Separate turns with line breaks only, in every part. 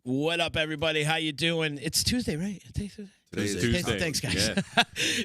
What up, everybody? How you doing? It's Tuesday, right?
Today's Tuesday.
Thanks, guys.
Yeah.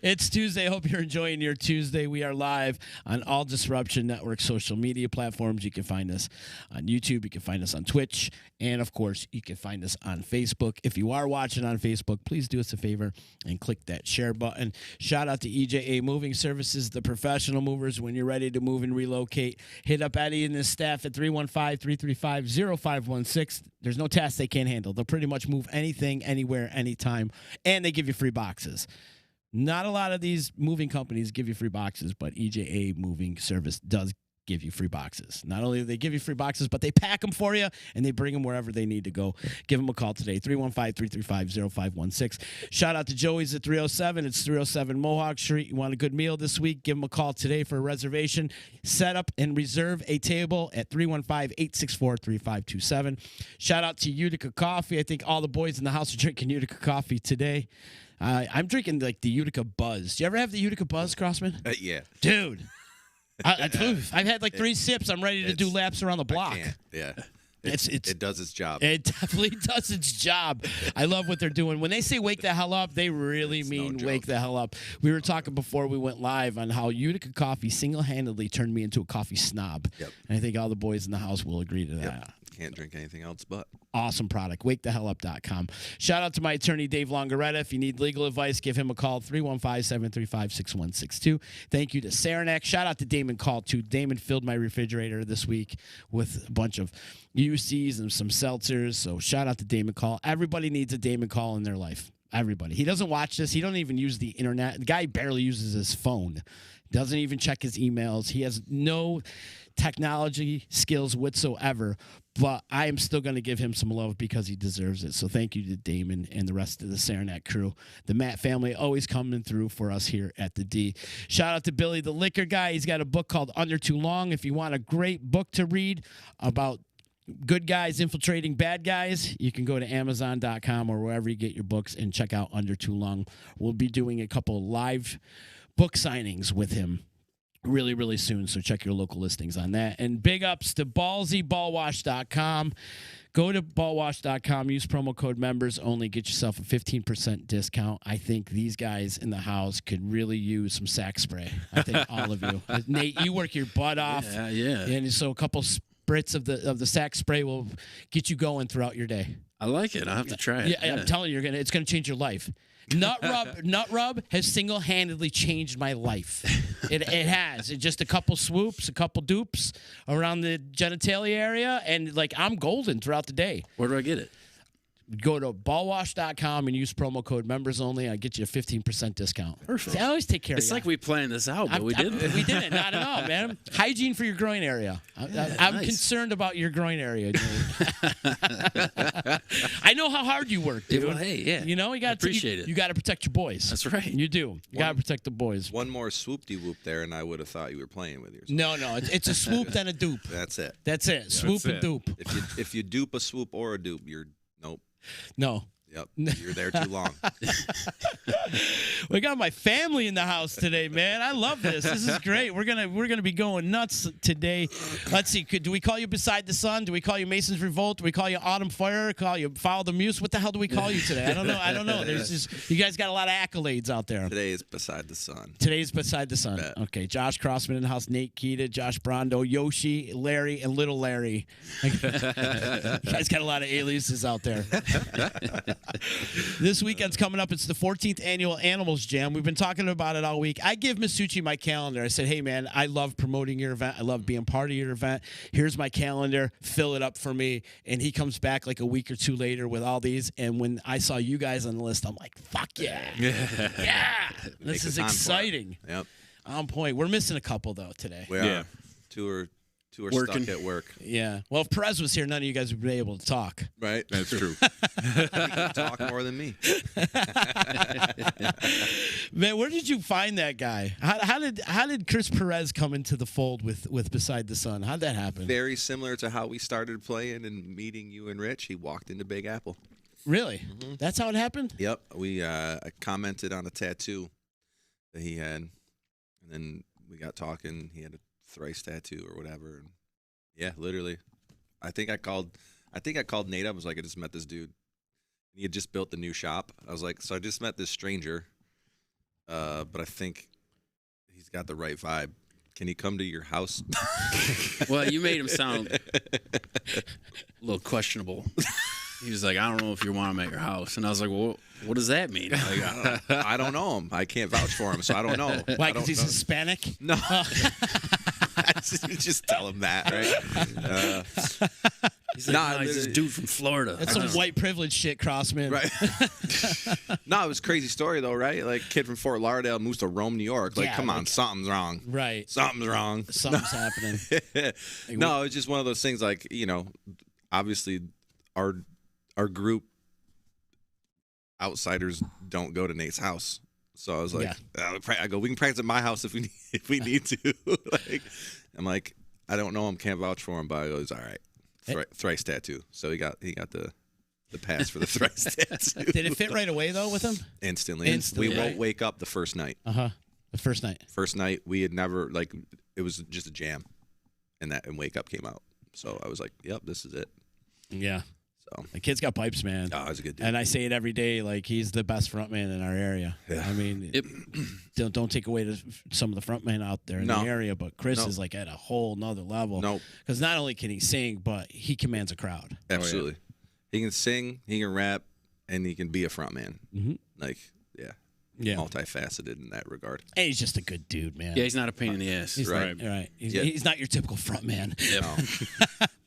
It's Tuesday. Hope you're enjoying your Tuesday. We are live on all Disruption Network social media platforms. You can find us on YouTube. You can find us on Twitch. And, of course, you can find us on Facebook. If you are watching on Facebook, please do us a favor and click that share button. Shout out to EJA Moving Services, the professional movers. When you're ready to move and relocate, hit up Eddie and his staff at 315-335-0516. There's no task they can't handle. They'll pretty much move anything, anywhere, anytime, and they give you free boxes. Not a lot of these moving companies give you free boxes, but EJA Moving Service does give you free boxes. Not only do they give you free boxes, but they pack them for you, and they bring them wherever they need to go. Give them a call today, 315-335-0516. Shout out to Joey's at 307. It's 307 Mohawk Street. You want a good meal this week? Give them a call today for a reservation. Set up and reserve a table at 315-864-3527. Shout out to Utica Coffee. I think all the boys in the house are drinking Utica Coffee today. I'm drinking like the Utica Buzz. Do you ever have the Utica Buzz, Crossman?
Yeah.
Dude. I've had like 3 sips. I'm ready to do laps around the block.
Yeah.
It
does its job.
It definitely does its job. I love what they're doing. When they say wake the hell up, they really mean wake the hell up. We were talking before we went live on how Utica Coffee single-handedly turned me into a coffee snob.
Yep.
And I think all the boys in the house will agree to that.
Yep. Can't drink anything else but.
Awesome product. WakeTheHellUp.com. Shout out to my attorney, Dave Longaretta. If you need legal advice, give him a call, 315-735-6162. Thank you to Saranac. Shout out to Damon Call, too. Damon filled my refrigerator this week with a bunch of UCs and some seltzers. So shout out to Damon Call. Everybody needs a Damon Call in their life. Everybody. He doesn't watch this. He don't even use the internet. The guy barely uses his phone. Doesn't even check his emails. He has no technology skills whatsoever, but I am still going to give him some love because he deserves it. So thank you to Damon and the rest of the Saranac crew. The Matt family always coming through for us here at the D. Shout out to Billy, the liquor guy. He's got a book called Under Too Long. If you want a great book to read about good guys infiltrating bad guys, you can go to Amazon.com or wherever you get your books and check out Under Too Long. We'll be doing a couple live book signings with him really, really soon, so check your local listings on that. And big ups to Ballsy, ballwash.com. Go to ballwash.com, use promo code members only, get yourself a 15% discount. I think these guys in the house could really use some sack spray. I think all of you. Nate, you work your butt off.
Yeah.
And so a couple spritz of the sack spray will get you going throughout your day.
I like it. I'll have to try it.
Yeah. I'm telling you, it's going to change your life. Nut rub has single-handedly changed my life. It has. It just a couple swoops, a couple dupes around the genitalia area, and like I'm golden throughout the day.
Where do I get it?
Go to ballwash.com and use promo code members only. I get you a 15% discount.
Perfect.
See, I always take care of you.
It's like we planned this out, but we didn't.
We didn't. Not at all, man. Hygiene for your groin area. I'm
nice.
concerned about your groin area, dude. I know how hard you work, dude.
Well, hey, yeah.
You know, you got to
appreciate it.
You got to protect your boys.
That's right.
You do. You got to protect the boys.
One more swoop-de-whoop there, and I would have thought you were playing with yourself.
No. It's a swoop then a dupe.
That's it.
That's it. Swoop and dupe.
If you dupe a swoop or a dupe, you're nope.
No.
Yep, you're there too long.
We got my family in the house today, man. I love this. This is great. We're gonna be going nuts today. Let's see. Do we call you Beside the Sun? Do we call you Mason's Revolt? Do we call you Autumn Fire? Call you Follow the Muse? What the hell do we call you today? I don't know. There's just you guys got a lot of accolades out there.
Today is Beside the Sun.
Today's Beside the Sun.
Bet.
Okay. Josh Crossman in the house. Nate Keita, Josh Brondo, Yoshi, Larry, and Little Larry. You guys got a lot of aliases out there. This weekend's coming up. It's the 14th annual Animals Jam. We've been talking about it all week. I give Masucci my calendar. I said, hey, man, I love promoting your event. I love being part of your event. Here's my calendar. Fill it up for me. And he comes back like a week or two later with all these. And when I saw you guys on the list, I'm like, fuck yeah. Yeah. This is exciting.
Yep.
On point. We're missing a couple, though, today.
We are. Two are
Working.
stuck at work.
Yeah. Well, if Perez was here, none of you guys would be able to talk.
Right?
That's true.
You can talk more than me.
Man, where did you find that guy? How did Chris Perez come into the fold with Beside the Sun? How'd that happen?
Very similar to how we started playing and meeting you and Rich. He walked into Big Apple.
Really? Mm-hmm. That's how it happened?
Yep. We I commented on a tattoo that he had, and then we got talking. He had a thrice tattoo or whatever. And yeah, literally. I think I called I think I called Nate up. I was like, I just met this dude. He had just built the new shop. I was like, so I just met this stranger, but I think he's got the right vibe. Can he come to your house?
Well, you made him sound a little questionable. He was like, I don't know if you want him at your house. And I was like, well, what does that mean? Like,
I don't know him. I can't vouch for him, so I don't know.
Why, because he's Hispanic?
No. Just tell him that, right?
he's like, he's this dude from Florida.
That's some white privilege shit, Crossman.
Right. No, it was a crazy story, though, right? Like, kid from Fort Lauderdale moves to Rome, New York. Like,
Yeah,
come on,
like-
something's wrong.
Right.
Something's wrong.
Something's happening.
No, it's just one of those things, like, you know, obviously our group outsiders don't go to Nate's house. So I was like, I go, we can practice at my house if we need to. Like, I'm like, I don't know him, can't vouch for him, but I go, it's all right. Thrice tattoo. So he got the pass for the thrice tattoo.
Did it fit right away though with him?
Instantly. We won't wake up the first night.
The first night.
First night, we had never, like, it was just a jam, and Wake Up came out. So I was like, yep, this is it.
Yeah.
So
The kid's got pipes, man.
he's a good dude.
And I say it every day, like he's the best front man in our area.
Yeah.
I mean, don't take away some of the front men out there in the area, but Chris is like at a whole nother level.
Nope.
Because not only can he sing, but he commands a crowd.
Absolutely. He can sing, he can rap, and he can be a front man.
Mm-hmm.
Like,
Yeah.
multifaceted in that regard.
And he's just a good dude, man.
Yeah, he's not a pain in the ass.
He's
right.
Right. He's not your typical front man.
No.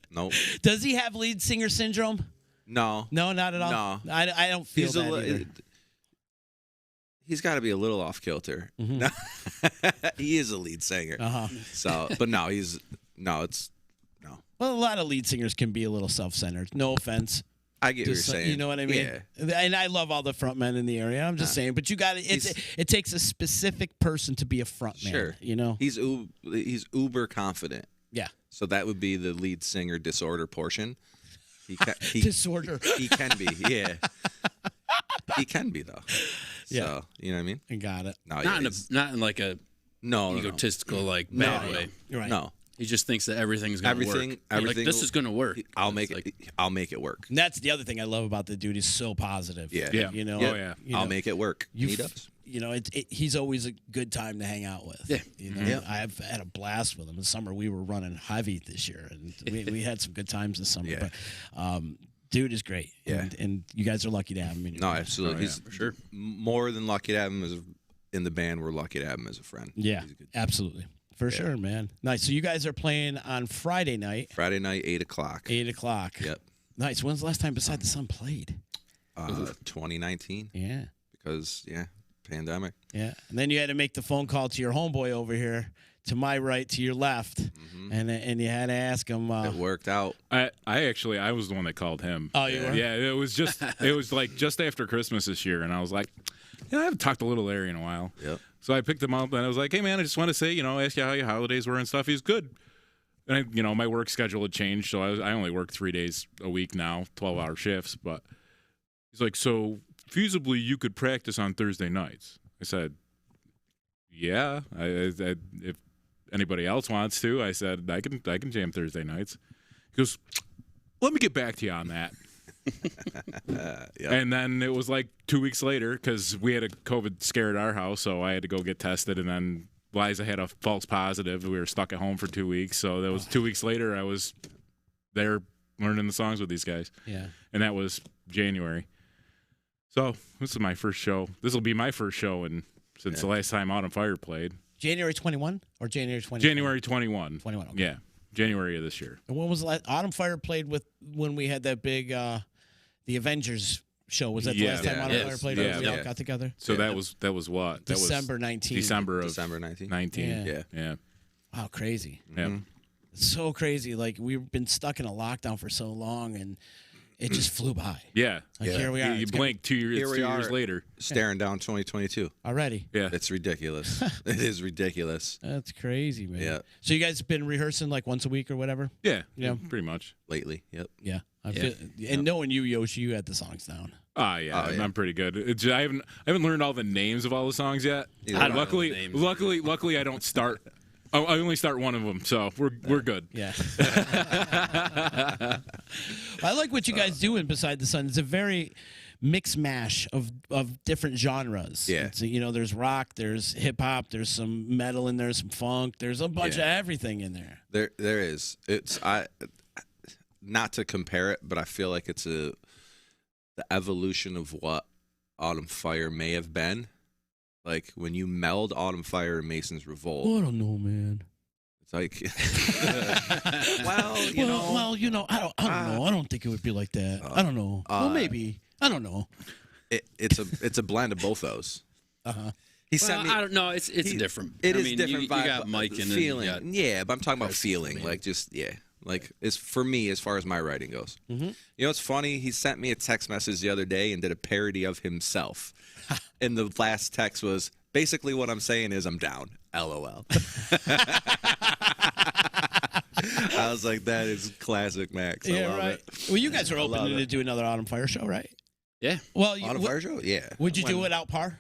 Nope.
Does he have lead singer syndrome?
No.
No, not at all.
No.
I don't feel
He's
that either.
He's got to be a little off kilter.
Mm-hmm.
He is a lead singer. So, but no, it's no.
Well, a lot of lead singers can be a little self-centered. No offense.
I get what you're saying.
You know what I mean?
Yeah.
And I love all the front men in the area. I'm just saying, but you got it takes a specific person to be a front man.
Sure.
You know?
He's uber confident.
Yeah.
So that would be the lead singer disorder portion.
Disorder.
He can be. Yeah. He can be though.
Yeah.
So, you know what I mean?
I got it.
No,
Not in like a
no.
egotistical like bad way.
You're right.
No.
He just thinks that everything's gonna work.
Everything
Like, this is gonna work.
I'll make it work.
And that's the other thing I love about the dude. He's so positive.
Yeah.
You know?
Yeah.
You
I'll
know,
make it work. He does.
You know, he's always a good time to hang out with.
Yeah.
You know, I've had a blast with him. In summer, we were running heavy this year, and we had some good times this summer.
Yeah.
But dude is great.
Yeah.
And you guys are lucky to have him in your
No,
life.
absolutely. He's
for sure.
more than lucky to have him in the band. We're lucky to have him as a friend.
Yeah,
He's a good dude.
absolutely. For sure, man. Nice. So you guys are playing on Friday night.
Friday night, 8:00.
8 o'clock.
Yep.
Nice. When's the last time Beside the Sun played?
2019.
Yeah.
Because pandemic.
Yeah. And then you had to make the phone call to your homeboy over here, to my right, to your left, and you had to ask him.
It worked out.
I was the one that called him.
Oh, you were?
Yeah, it was like just after Christmas this year, and I was like, I haven't talked to little Larry in a while.
Yep.
So I picked him up and I was like, hey man, I just want to say, ask you how your holidays were and stuff. He's good. And my work schedule had changed, so I only work 3 days a week now, 12-hour shifts. But he's like, so feasibly you could practice on Thursday nights. I said, yeah. If anybody else wants to, I said I can jam Thursday nights. He goes, let me get back to you on that.
Yep.
And then it was like 2 weeks later, because we had a COVID scare at our house, so I had to go get tested, and then Liza had a false positive. We were stuck at home for 2 weeks, so that was 2 weeks later. I was there learning the songs with these guys.
Yeah.
And that was January. So this is my first show. This will be my first show since the last time Autumn Fire played.
January 21 or January 20?
January 21.
21. Okay.
Yeah, January of this year.
And when was the last? Autumn Fire played when we had that big the Avengers show. Was that the last time Autumn Fire played?
Yeah.
We all got together.
So that was what? That
December
was
19.
December
19.
19.
Yeah.
Wow, crazy.
Yeah.
It's so crazy. Like, we've been stuck in a lockdown for so long, and it just flew by.
Yeah.
Like, here we are.
You blink 2 years.
Here
It's
we
2
are.
years later.
Staring down 2022.
Already.
Yeah.
It's ridiculous. It is ridiculous.
That's crazy, man.
Yeah.
So you guys been rehearsing like once a week or whatever?
Yeah.
Yeah.
Pretty much.
Lately. Yep.
Yeah. And knowing you, Yoshi, you had the songs down.
I'm pretty good. I haven't learned all the names of all the songs yet. Luckily, I don't start. I only start one of them, so we're good.
Yeah. I like what you guys do in Beside the Sun. It's a very mix mash of different genres.
Yeah.
It's, there's rock, there's hip hop, there's some metal in there, some funk, there's a bunch of everything in there.
There is. Not to compare it, but I feel like it's the evolution of what Autumn Fire may have been. Like when you meld Autumn Fire and Mason's Revolt.
Oh, I don't know, man.
It's like,
well, I don't know. I don't think it would be like that. I don't know. Well, maybe. I don't know.
It's a blend of both those. He sent me.
I don't know. It's different.
It is different.
You got Mike and
feeling.
Then
But I'm talking about feeling. Like Like it's for me as far as my writing goes.
Mm-hmm.
You know what's funny? He sent me a text message the other day and did a parody of himself. And the last text was basically what I'm saying is I'm down. LOL. I was like, that is classic Max. I love it.
Well, you guys are open to do another Autumn Fire show, right?
Yeah.
Well,
Autumn Fire show? Yeah.
Would you do it out par?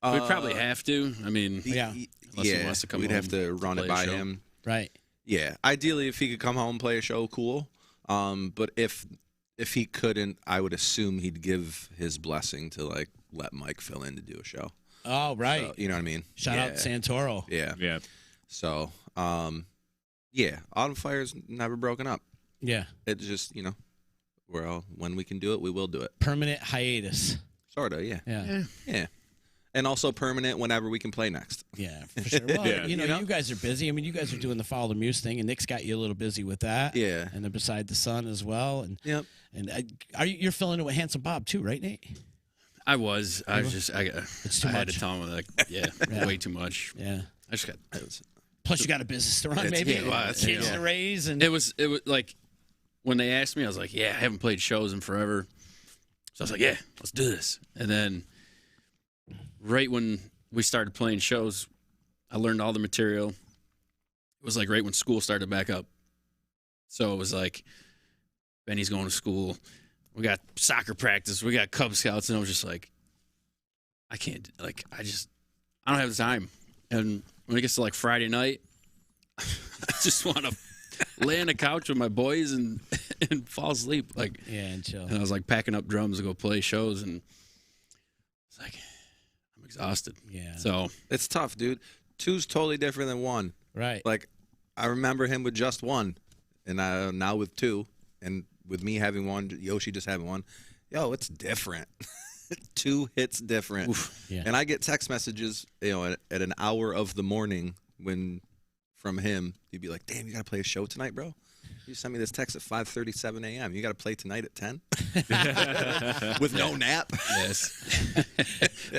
We'd probably have to. I mean,
unless
he wants to come
we'd
home
have to run it by him.
Right.
Yeah. Ideally, if he could come home and play a show, cool. But if he couldn't, I would assume he'd give his blessing to like let Mike fill in to do a show.
Oh, right.
So, you know what I mean?
Shout out Santoro.
Yeah.
Yeah.
So, Autumn Fire's never broken up.
Yeah.
It's just, when we can do it, we will do it.
Permanent hiatus.
Sort of, yeah.
Yeah.
And also permanent whenever we can play next.
Yeah, for sure. Well, you guys are busy. I mean, you guys are doing the Follow the Muse thing, and Nick's got you a little busy with that.
Yeah.
And then Beside the Sun as well. And
Yep.
you're filling it with Handsome Bob too, right, Nate?
I was
It's too
I had
much.
to tell him way too much.
Yeah.
I just got.
Plus, you got a business to run, maybe. Kids to raise, and
It was like when they asked me, I was like, "Yeah, I haven't played shows in forever." So I was like, "Yeah, let's do this." And then, right when we started playing shows, I learned all the material. It was like right when school started back up. So it was like, Benny's going to school. We got soccer practice. We got Cub Scouts, and I was just like, I can't. Like, I don't have the time. And when it gets to like Friday night, I just want to lay on the couch with my boys and fall asleep. Like,
and chill.
And I was like packing up drums to go play shows, and it's like I'm exhausted.
Yeah.
So
it's tough, dude. 2's totally different than 1.
Right.
Like I remember him with just 1, and now with 2, and with me having 1, Yoshi just having 1. Yo, it's different. 2 hits different.
Oof.
Yeah.
And I get text messages, at an hour of the morning from him. He'd be like, "Damn, you gotta play a show tonight, bro. You sent me this text at 5:37 a.m. You gotta play tonight at 10 with no nap."
Yes.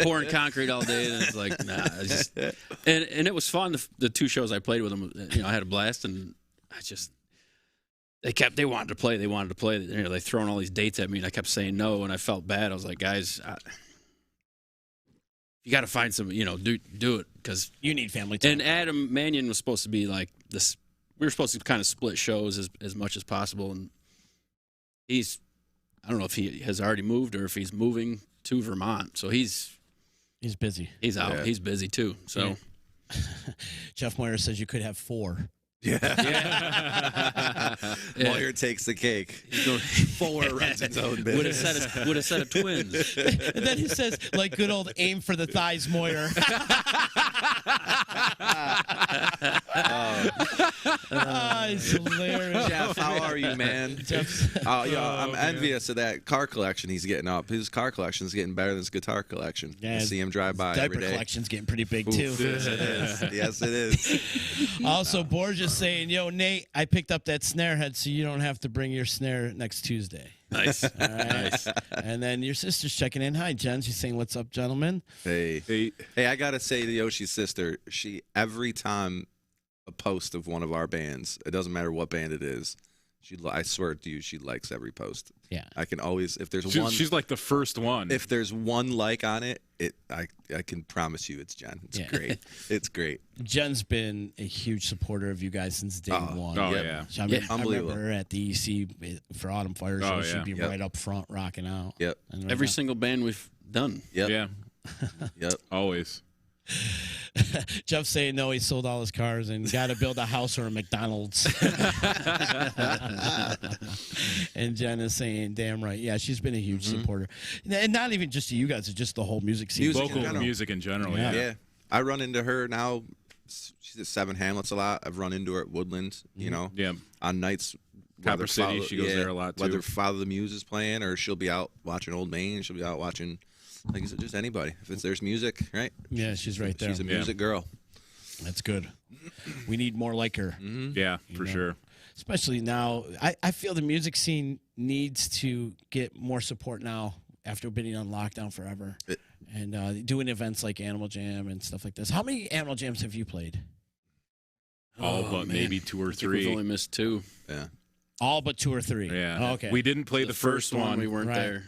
Pouring concrete all day, and it's like, nah. It's just, and it was fun. The 2 shows I played with them, I had a blast, and they wanted to play. They throwing all these dates at me, and I kept saying no, and I felt bad. I was like, guys, you got to find some, do it, because
you need family time.
And Adam Mannion was supposed to be like this. We were supposed to kind of split shows as much as possible, and I don't know if he has already moved or if he's moving to Vermont. So he's
busy.
He's out.
Yeah.
He's busy too. So
Jeff Moyer says you could have 4.
Yeah. Moyer takes the cake. 4 runs its own business.
Would have said a twins.
And then he says, like good old aim for the thighs, Moyer. It's hilarious.
Jeff, how are you, man? I'm envious of that car collection he's getting up. His car collection is getting better than his guitar collection.
Yeah,
I see him drive by every
diaper
day.
collection's getting pretty big too.
Yes, it is. Yes, it is.
Also, Borges saying, "Yo, Nate, I picked up that snare head, so you don't have to bring your snare next Tuesday."
Nice.
All right.
Nice.
And then your sister's checking in. Hi, Jen. She's saying, "What's up, gentlemen?"
Hey, I gotta say to Yoshi's sister, every time a post of one of our bands, it doesn't matter what band it is, I swear to you, she likes every post.
Yeah.
I can always, if there's one,
She's like the first one.
if there's one like on it, I can promise you it's Jen. It's great. It's great.
Jen's been a huge supporter of you guys since day one.
Oh,
Yep.
yeah.
So I
Unbelievable.
remember her at the EC for Autumn Fire show.
Oh,
She'd
yeah.
be
Yep.
right up front rocking out.
Yep.
And right
Every
now-
single band we've done.
Yep.
Yeah.
Yep.
Always.
Jeff's saying no, he sold all his cars and got to build a house or a McDonald's. And Jen is saying, damn right. Yeah, she's been a huge supporter. And not even just to you guys, it's just the whole music scene.
Local music in general.
Yeah.
I run into her now. She's at Seven Hamlets a lot. I've run into her at Woodland, you know.
Yeah.
On nights.
Copper City, she goes there a lot, too.
Whether Father the Muse is playing or she'll be out watching Old Main. She'll be out watching, like I said, just anybody. If there's music, right?
Yeah, she's right there.
She's a music girl.
That's good. We need more like her.
Yeah, for sure.
Especially now. I feel the music scene needs to get more support now after being on lockdown forever. And doing events like Animal Jam and stuff like this. How many Animal Jams have you played?
All but maybe 2 or 3.
We've only missed 2.
Yeah.
All but 2 or 3.
Yeah.
Oh, okay.
We didn't play the first one.
We weren't there.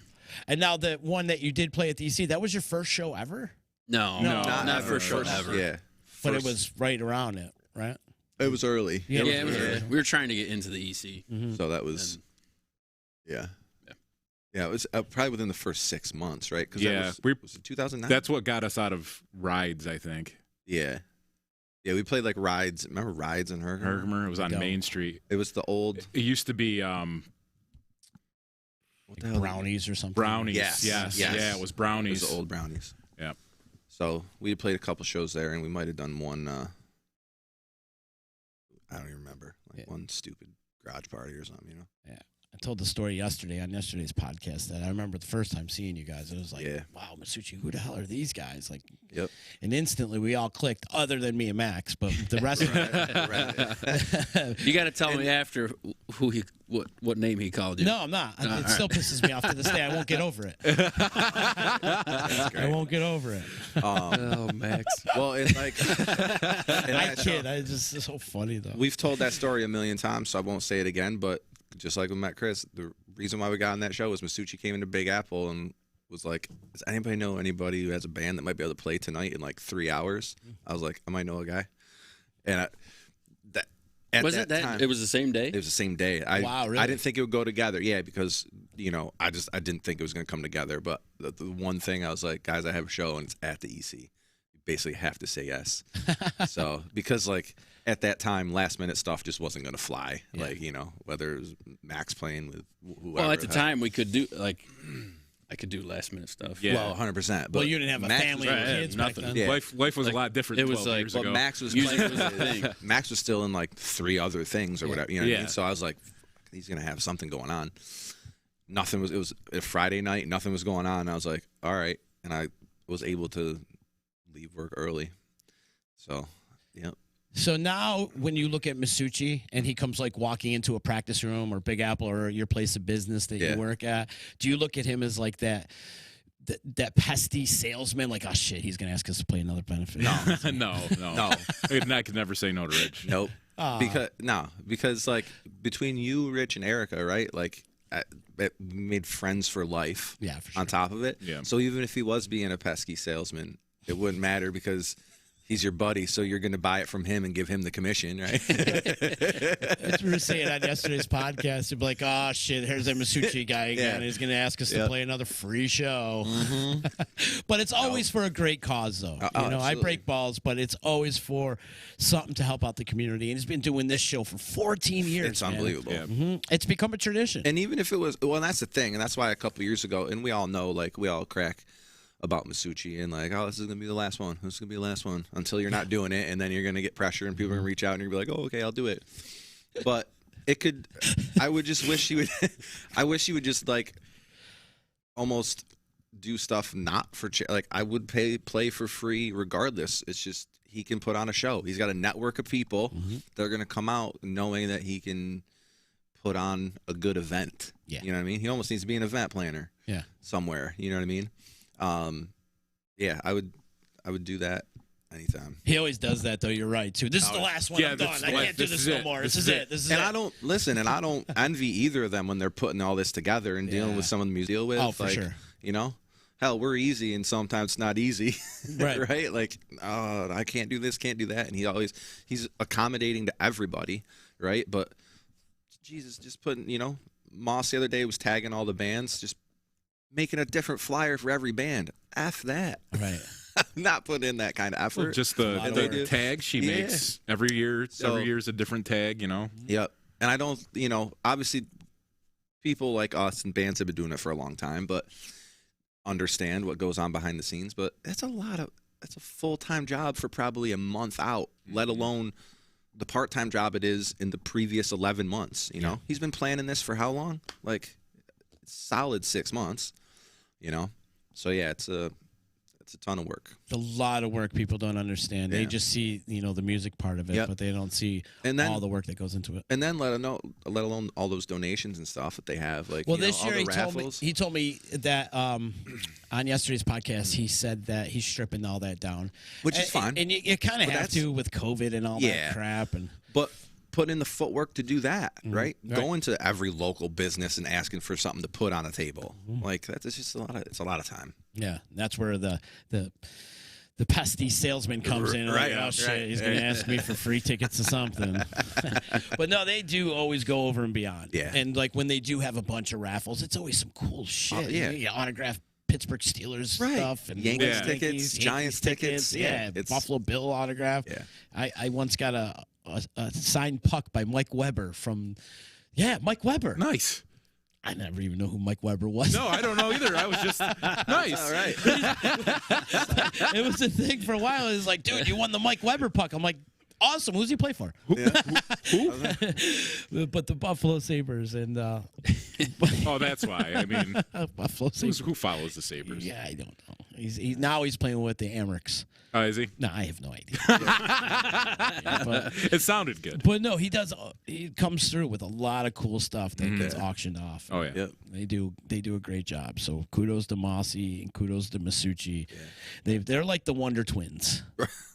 And now the one that you did play at the EC, that was your first show ever?
No, not first show ever.
Yeah.
But it was right around it, right?
It was early.
Yeah,
it was early. We were trying to get into the EC.
So that was, yeah, it was probably within the first 6 months, right? Cause was it 2009?
That's what got us out of rides, I think.
Yeah, we played like rides. Remember rides in Herkimer?
It was on Main Street.
It was the old.
It used to be
like Brownies or something.
Brownies.
Yes.
Yeah, it was Brownies.
It was the old Brownies.
Yeah.
So we played a couple shows there, and we might have done one. I don't even remember, one stupid garage party or something, you know.
Yeah. I told the story yesterday on yesterday's podcast that I remember the first time seeing you guys. It was like, wow, Masucci, who the hell are these guys? Like, and instantly we all clicked, other than me and Max, but the rest of
it. You got to tell me after what name he called you.
No, I'm not. It still pisses me off to this day. I won't get over it. I won't get over it.
Oh, Max.
Well, it's like
I kid. It's so funny though.
We've told that story a million times, so I won't say it again. But just like we met Chris, the reason why we got on that show was Masucci came into Big Apple and was like, "Does anybody know anybody who has a band that might be able to play tonight in like 3 hours?" I was like, "I might know a guy," and At
was
that
it that
time,
it was the same day?
It was the same day.
Wow, really?
I didn't think it would go together. Yeah, because I didn't think it was going to come together. But the one thing I was like, guys, I have a show and it's at the EC. You basically have to say yes. So because like at that time, last minute stuff just wasn't going to fly. Yeah. Like whether it was Max playing with whoever.
Well, at the time we could do like. I could do last minute stuff.
Yeah. Well, 100%.
Well, you didn't have a family or kids
nothing.
back then.
Yeah.
Life was a lot different.
It was
12 years ago.
Max was playing. Max was still in like 3 other things or whatever. You know what I mean? So I was like, he's gonna have something going on. Nothing was. It was a Friday night. Nothing was going on. I was like, all right, and I was able to leave work early. So, yeah.
So now when you look at Masucci and he comes like walking into a practice room or Big Apple or your place of business that you work at, do you look at him as like that pesty salesman, like, oh shit, he's gonna ask us to play another benefit?
No. I could never say no to Rich.
Nope. Because like between you, Rich, and Erica, right? Like we made friends for life.
Yeah, for sure.
On top of it.
Yeah.
So even if he was being a pesky salesman, it wouldn't matter because he's your buddy, so you're going to buy it from him and give him the commission, right?
That's what we were saying on yesterday's podcast. You'd be like, oh, shit, here's that Masucci guy again. He's going to ask us to play another free show. But it's always for a great cause, though. I break balls, but it's always for something to help out the community. And he's been doing this show for 14 years,
It's unbelievable.
Yeah.
It's become a tradition.
And even if it was, well, and that's the thing, and that's why a couple years ago, and we all know, like, we all crack about Masucci and like, oh, this is gonna be the last one. This is gonna be the last one until you're not doing it, and then you're gonna get pressure and people are gonna reach out and you're gonna be like, oh, okay, I'll do it. But it could. I would just wish you would. I wish you would just like almost do stuff not for like I would play for free regardless. It's just he can put on a show. He's got a network of people that are gonna come out knowing that he can put on a good event.
Yeah.
You know what I mean? He almost needs to be an event planner.
Yeah.
Somewhere. You know what I mean? I would do that anytime.
He always does that, though. You're right, too. This is the last one. I'm done. I can't do this no more. This is it.
And I don't listen, and I don't envy either of them when they're putting all this together and dealing with some of the music deal with.
Oh, for sure.
Hell, we're easy, and sometimes it's not easy.
Right.
Right? Like, oh, I can't do this, can't do that, and he's accommodating to everybody, right? But Jesus, just putting, Moss the other day was tagging all the bands, just making a different flyer for every band. F that.
Right.
Not putting in that kind of effort.
Well, just the tag she makes every year. Every year's a different tag,
Yep. And I don't, obviously people like us and bands have been doing it for a long time, but understand what goes on behind the scenes. But that's a full-time job for probably a month out, let alone the part-time job it is in the previous 11 months. You know, he's been planning this for how long? Like, solid 6 months. You know, so yeah, it's a ton of work.
It's a lot of work people don't understand. They just see, the music part of it, but they don't see all the work that goes into it.
And then let alone all those donations and stuff that they have. Like,
this year
all
he told me that on yesterday's podcast, he said that he's stripping all that down,
which is fine.
And you kind of have to with COVID and all that crap.
But put in the footwork to do that, right?
Right.
Going to every local business and asking for something to put on a table, like that's just it's a lot of time.
Yeah, that's where the pesty salesman comes in.
Right,
Like, oh shit,
right.
he's gonna ask me for free tickets to something. But no, they do always go over and beyond.
Yeah,
and like when they do have a bunch of raffles, it's always some cool shit. You autograph Pittsburgh Steelers stuff and
Yankees tickets, Giants tickets.
It's Buffalo Bill autograph.
Yeah,
I once got a signed puck by Mike Weber from. Yeah, Mike Weber.
Nice.
I never even know who Mike Weber was.
No, I don't know either. I was just nice.
All right.
It was a thing for a while. It was like, dude, you won the Mike Weber puck. I'm like, awesome. Who's he play for?
Yeah.
Who? But the Buffalo Sabres and.
Oh, that's why. I mean,
Buffalo Sabres.
Who follows the Sabres?
Yeah, I don't know. Now he's playing with the Amherst.
Oh, is he?
No, I have no idea.
It sounded good.
But no, he does. He comes through with a lot of cool stuff that gets auctioned off.
Oh yeah.
Yep.
They do a great job. So kudos to Mossy and kudos to Masucci. Yeah. They're like the Wonder Twins,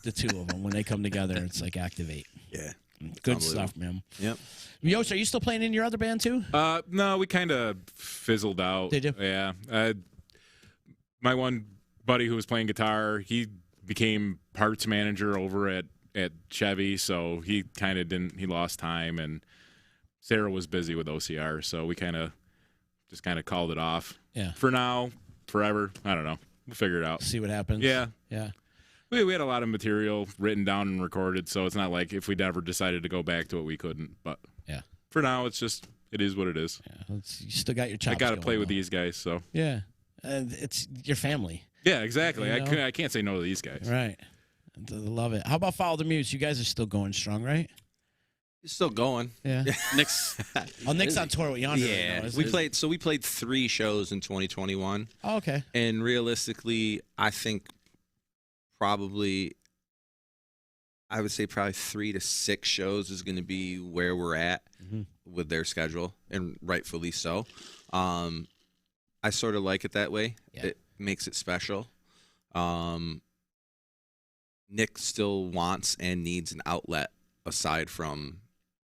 the two of them. When they come together, it's like activate.
Yeah.
Good stuff, man.
Yep.
Yosh, are you still playing in your other band too?
No, we kind of fizzled out.
Did you?
Yeah. My one buddy who was playing guitar, he became parts manager over at Chevy, so he kind of didn't. He lost time, and Sarah was busy with OCR, so we just called it off.
Yeah.
For now, forever. I don't know. We'll figure it out.
See what happens.
Yeah.
Yeah.
We had a lot of material written down and recorded, so it's not like if we ever decided to go back to it, we couldn't. But
yeah,
for now, it is what it is.
Yeah, you still got your chops.
I got to play with
though.
these guys, so
yeah, it's your family.
Yeah, exactly.
You know?
I can't say no to these guys.
Right. I love it. How about Follow the Muse? You guys are still going strong, right?
It's still going.
Yeah.
Nick's
Nick's on tour with Yonder.
Yeah.
Right now.
We played 3 shows in 2021.
Oh, okay.
And realistically, I think I would say probably 3 to 6 shows is going to be where we're at with their schedule, and rightfully so. I sort of like it that way. Yeah. It makes it special. Nick still wants and needs an outlet aside from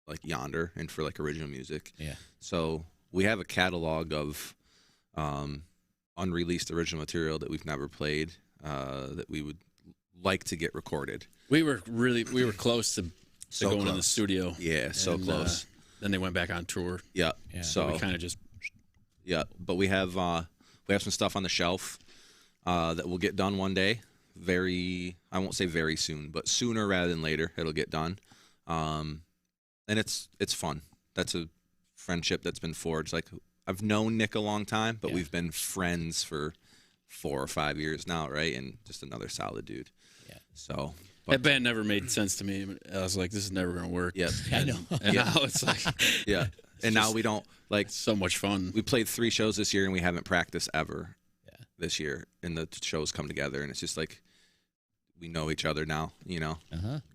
like Yonder and for like original music.
Yeah.
So we have a catalog of unreleased original material that we've never played that we would like to get recorded.
We were close to going
close.
in the studio.
Yeah, so close.
Then they went back on tour.
Yeah.
So we kind of just.
Yeah, but we have some stuff on the shelf that will get done one day. I won't say very soon, but sooner rather than later, it'll get done. And it's fun. That's a friendship that's been forged. Like, I've known Nick a long time, but we've been friends for 4 or 5 years now, right? And just another solid dude. Yeah. So
that band never made sense to me. I was like, this is never going to work.
Yep.
I know.
And now it's like,
yeah. And now we don't like
so much fun.
We played 3 shows this year, and we haven't practiced ever. This year, and the shows come together, and it's just like we know each other now. You know.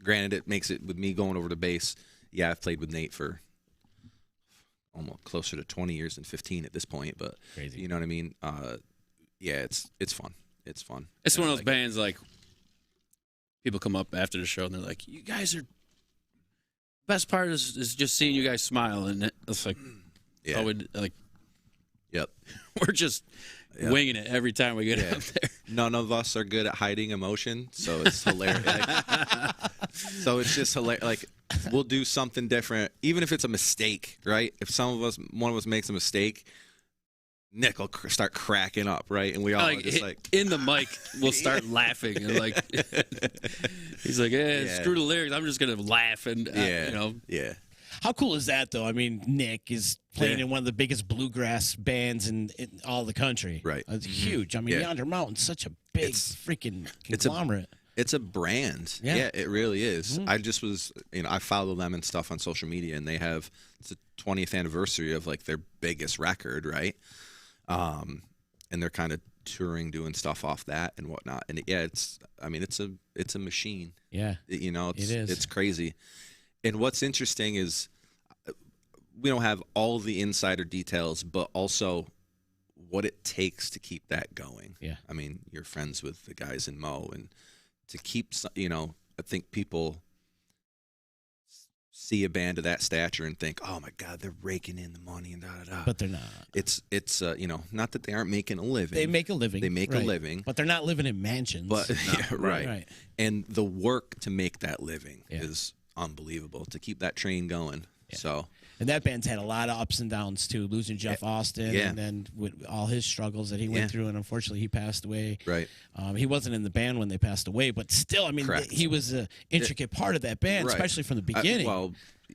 Granted, it makes it with me going over to bass. Yeah, I've played with Nate for almost closer to 20 years than 15 at this point, but
crazy.
You know what I mean? Yeah, it's fun. It's fun.
It's one of those bands like people come up after the show and they're like, "You guys are." Best part is just seeing you guys smile, and it's like,
Yep.
We're just winging it every time we get up there.
None of us are good at hiding emotion, so it's hilarious. So it's just hilarious. Like, we'll do something different, even if it's a mistake, right? If one of us makes a mistake, Nick will start cracking up, right? And we all are just like
in the mic, we'll start laughing, and like he's like, "Screw the lyrics. I'm just gonna laugh," and you know.
Yeah.
How cool is that, though? I mean, Nick is playing
Yeah.
in one of the biggest bluegrass bands in all the country.
Right.
It's huge. I mean,
Yeah.
Yonder Mountain's such a big freaking conglomerate.
It's a brand.
Yeah.
Yeah, it really is. I just was, I follow them and stuff on social media, and it's the 20th anniversary of like their biggest record, right? And they're kind of touring, doing stuff off that and whatnot. And it's a machine.
Yeah.
It is. It's crazy. And what's interesting is we don't have all the insider details, but also what it takes to keep that going.
Yeah.
I mean, you're friends with the guys in Mo, and to keep, I think people see a band of that stature and think, oh my God, they're raking in the money and da da da.
But they're not.
It's not that they aren't making a living.
They make a living.
They make
right.
a living.
But they're not living in mansions.
But yeah, right.
Right.
And the work to make that living
Yeah.
is unbelievable, to keep that train going.
Yeah.
So
And that band's had a lot of ups and downs too, losing Jeff Austin,
Yeah.
and then with all his struggles that he went
Yeah.
through, and unfortunately he passed away.
right.
He wasn't in the band when they passed away, but still, I mean,
Correct.
he was an intricate part of that band,
Right.
especially from the beginning.
Well,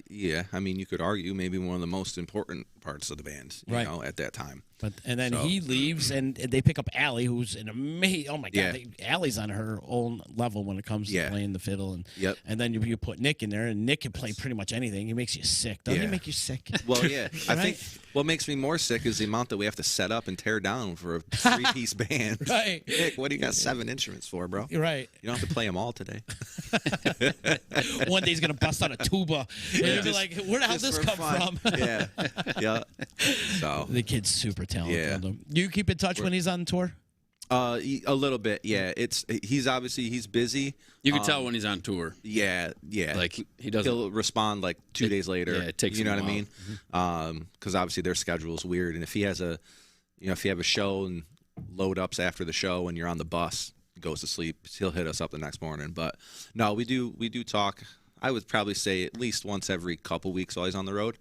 yeah. I mean, you could argue maybe one of the most important parts of the band, you
Right.
know, at that time.
And then
So-
he leaves, and they pick up Allie, who's an amazing. Oh my God,
Yeah.
Allie's on her own level when it comes to
Yeah.
playing the fiddle, and
Yep.
and then you put Nick in there, and Nick can play pretty much anything. He makes you sick, doesn't he?
Yeah.
Make you sick?
Well, yeah. I
Right?
think what makes me more sick is the amount that we have to set up and tear down for a 3-piece band.
Right.
Nick, what do you got 7 instruments for, bro?
You're right.
You don't have to play them all today.
One day he's gonna bust out a tuba, and you'll be like, "Where the hell
Just
this
for
come
fun.
from?"
Yeah. Yeah. So,
The kid's super talented.
Yeah.
Though. You keep in touch when he's on tour?
a little bit, yeah. He's busy.
You can tell when he's on tour.
Yeah, yeah.
Like he doesn't.
He'll respond like 2 days later.
yeah, it takes
you know
him
what
a
I mean? Because obviously their schedule is weird, and if he has if you have a show and load ups after the show, and you're on the bus, he goes to sleep, he'll hit us up the next morning. But no, we do talk. I would probably say at least once every couple weeks while he's on the road.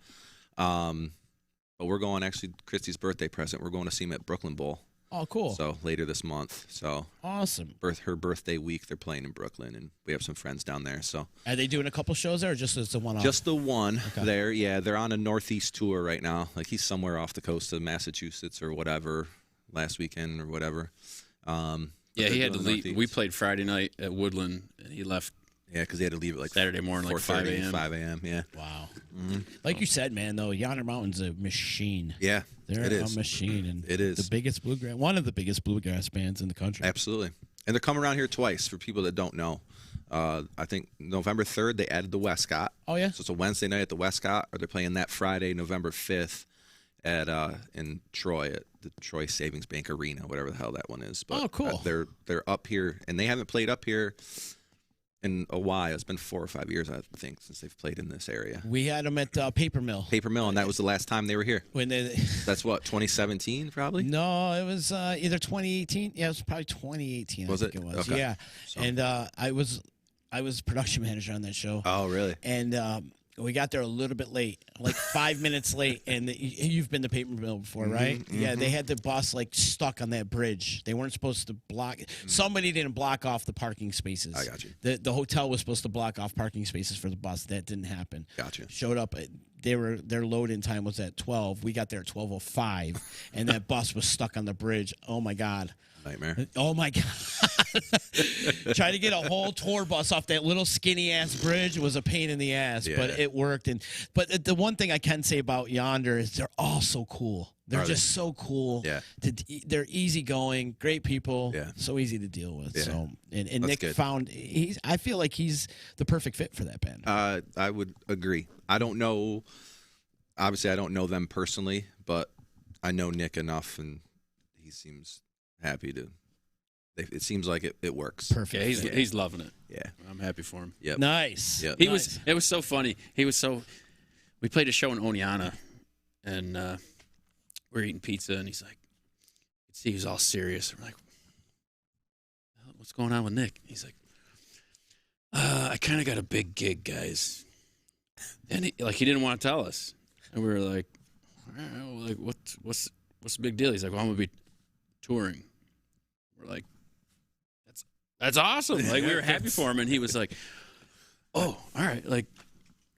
But we're going, actually, Christy's birthday present. We're going to see him at Brooklyn Bowl.
Oh, cool.
So later this month. So
Awesome.
her birthday week, they're playing in Brooklyn, and we have some friends down there. So
Are they doing a couple shows there, or just as a one-off?
just the one there. Yeah, they're on a Northeast tour right now. Like he's somewhere off the coast of Massachusetts or whatever, last weekend or whatever.
Yeah, he had to leave. We played Friday night at Woodland, and he left
Yeah, because he had to leave at like
Saturday morning, like 5
4:30,
a.m.
5 a.m. Yeah.
Wow. Like you said, man, though, Yonder Mountain's a machine.
Yeah,
They're
it
a
is.
machine. And
It is.
the biggest bluegrass, one of the biggest bluegrass bands in the country.
Absolutely. And they're coming around here twice for people that don't know. I think November 3rd, they added the Westcott.
Oh, yeah?
So it's a Wednesday night at the Westcott, or they're playing that Friday, November 5th at in Troy at the Troy Savings Bank Arena, whatever the hell that one is. But,
Oh, cool.
They're up here, and they haven't played up here in a while. It's been 4 or 5 years, I think, since they've played in this area.
We had them at Paper Mill.
Paper Mill, and that was the last time they were here.
When they,
That's what, 2017 probably?
no, it was either 2018. Yeah, it was probably 2018.
Was
I think
it?
it was.
Okay.
Yeah.
So-
And I was production manager on that show.
Oh, really?
And we got there a little bit late, like 5 minutes late. And you've been to Paper Mill before, right? Yeah, they had the bus like stuck on that bridge. They weren't supposed to block. Somebody didn't block off the parking spaces.
I got you.
The hotel was supposed to block off parking spaces for the bus. That didn't happen.
Gotcha.
Showed up. Their load-in time was at 12. We got there at 12:05, and that bus was stuck on the bridge. Oh my God.
Nightmare.
Oh my God. Trying to get a whole tour bus off that little skinny ass bridge was a pain in the ass, but
Yeah.
it worked. But the one thing I can say about Yonder is they're all so cool. They're
Are they?
just so cool.
Yeah.
They're easygoing, great people.
Yeah.
So easy to deal with.
Yeah.
So and
That's
Nick
good.
found I feel like he's the perfect fit for that band.
I would agree. I don't know. Obviously, I don't know them personally, but I know Nick enough, and he seems happy to. It seems like it works.
Perfect.
Yeah, he's loving it.
Yeah.
I'm happy for him.
Yep.
Nice.
Yep.
He
Nice.
It was so funny. We played a show in Oneonta, and we're eating pizza, and he's like, you could see he was all serious. We're like, what's going on with Nick? He's like, I kind of got a big gig, guys. And he didn't want to tell us. And we were like, all right, well, like what's the big deal? He's like, well, I'm going to be touring. We're like, that's awesome. Like, we were happy for him. And he was like, oh, all right. Like,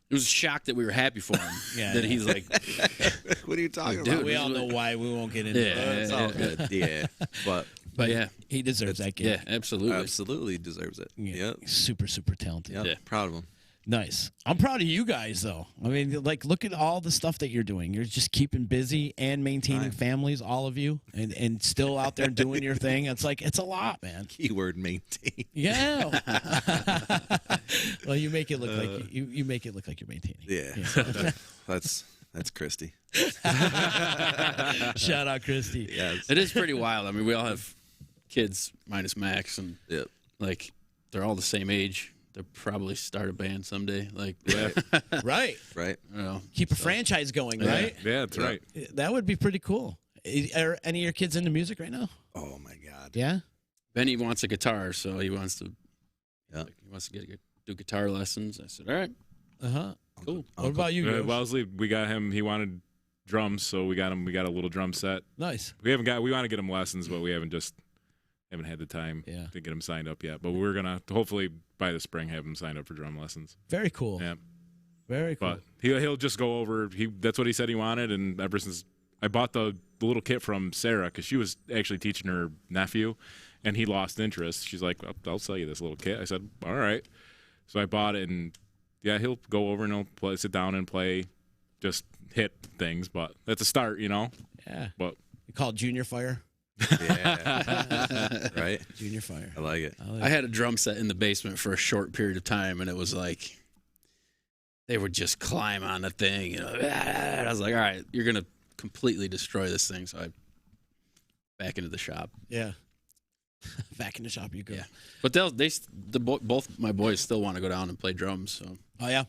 It was a shock that we were happy for him.
Yeah,
that
yeah.
he's like,
What are you talking
Dude,
about?
We all know why. We won't get into it.
It's all good. Yeah, but
yeah,
He deserves that kid.
yeah, absolutely.
absolutely deserves it.
Yeah.
Yep.
Super, super talented.
Yep.
Yeah.
Proud of him.
Nice. I'm proud of you guys, though. I mean, like, look at all the stuff that you're doing. You're just keeping busy and maintaining
Right.
families, all of you, and still out there doing your thing. It's like, it's a lot, man.
Keyword maintain.
Yeah. Well, you make it look like you make it look like you're maintaining.
Yeah. That's Christy.
Shout out, Christy.
Yes.
It is pretty wild. I mean, we all have kids minus Max, and
Yep.
like they're all the same age. They'll probably start a band someday. Like,
Right.
Right.
you know,
Keep a franchise going, right?
Yeah, that's right.
That would be pretty cool. Are any of your kids into music right now?
Oh my God.
Yeah.
Benny wants a guitar, so he wants to.
Yeah.
He wants to do guitar lessons. I said, all right,
Uh-huh.
cool.
What about you, Yosh?
Wellesley, we got him. He wanted drums, so we got him. We got a little drum set.
Nice.
We want to get him lessons, but we haven't had the time
Yeah.
to get him signed up yet. But we're gonna hopefully by the spring have him signed up for drum lessons.
Very cool.
Yeah.
Very cool.
But he'll just go over. That's what he said he wanted, and ever since I bought the little kit from Sarah, because she was actually teaching her nephew, and he lost interest. She's like, "I'll sell you this little kit." I said, "All right." So I bought it, and yeah, he'll go over and he'll sit down and play, just hit things. But that's a start, you know.
Yeah.
But
You call it Junior Fire?
Yeah. Right.
Junior Fire.
I like it.
I had a drum set in the basement for a short period of time, and it was like they would just climb on the thing. You know, and I was like, all right, you're gonna completely destroy this thing. So I back into the shop.
Yeah. Back in the shop you go.
Yeah. But both my boys still want to go down and play drums. So
Oh, yeah?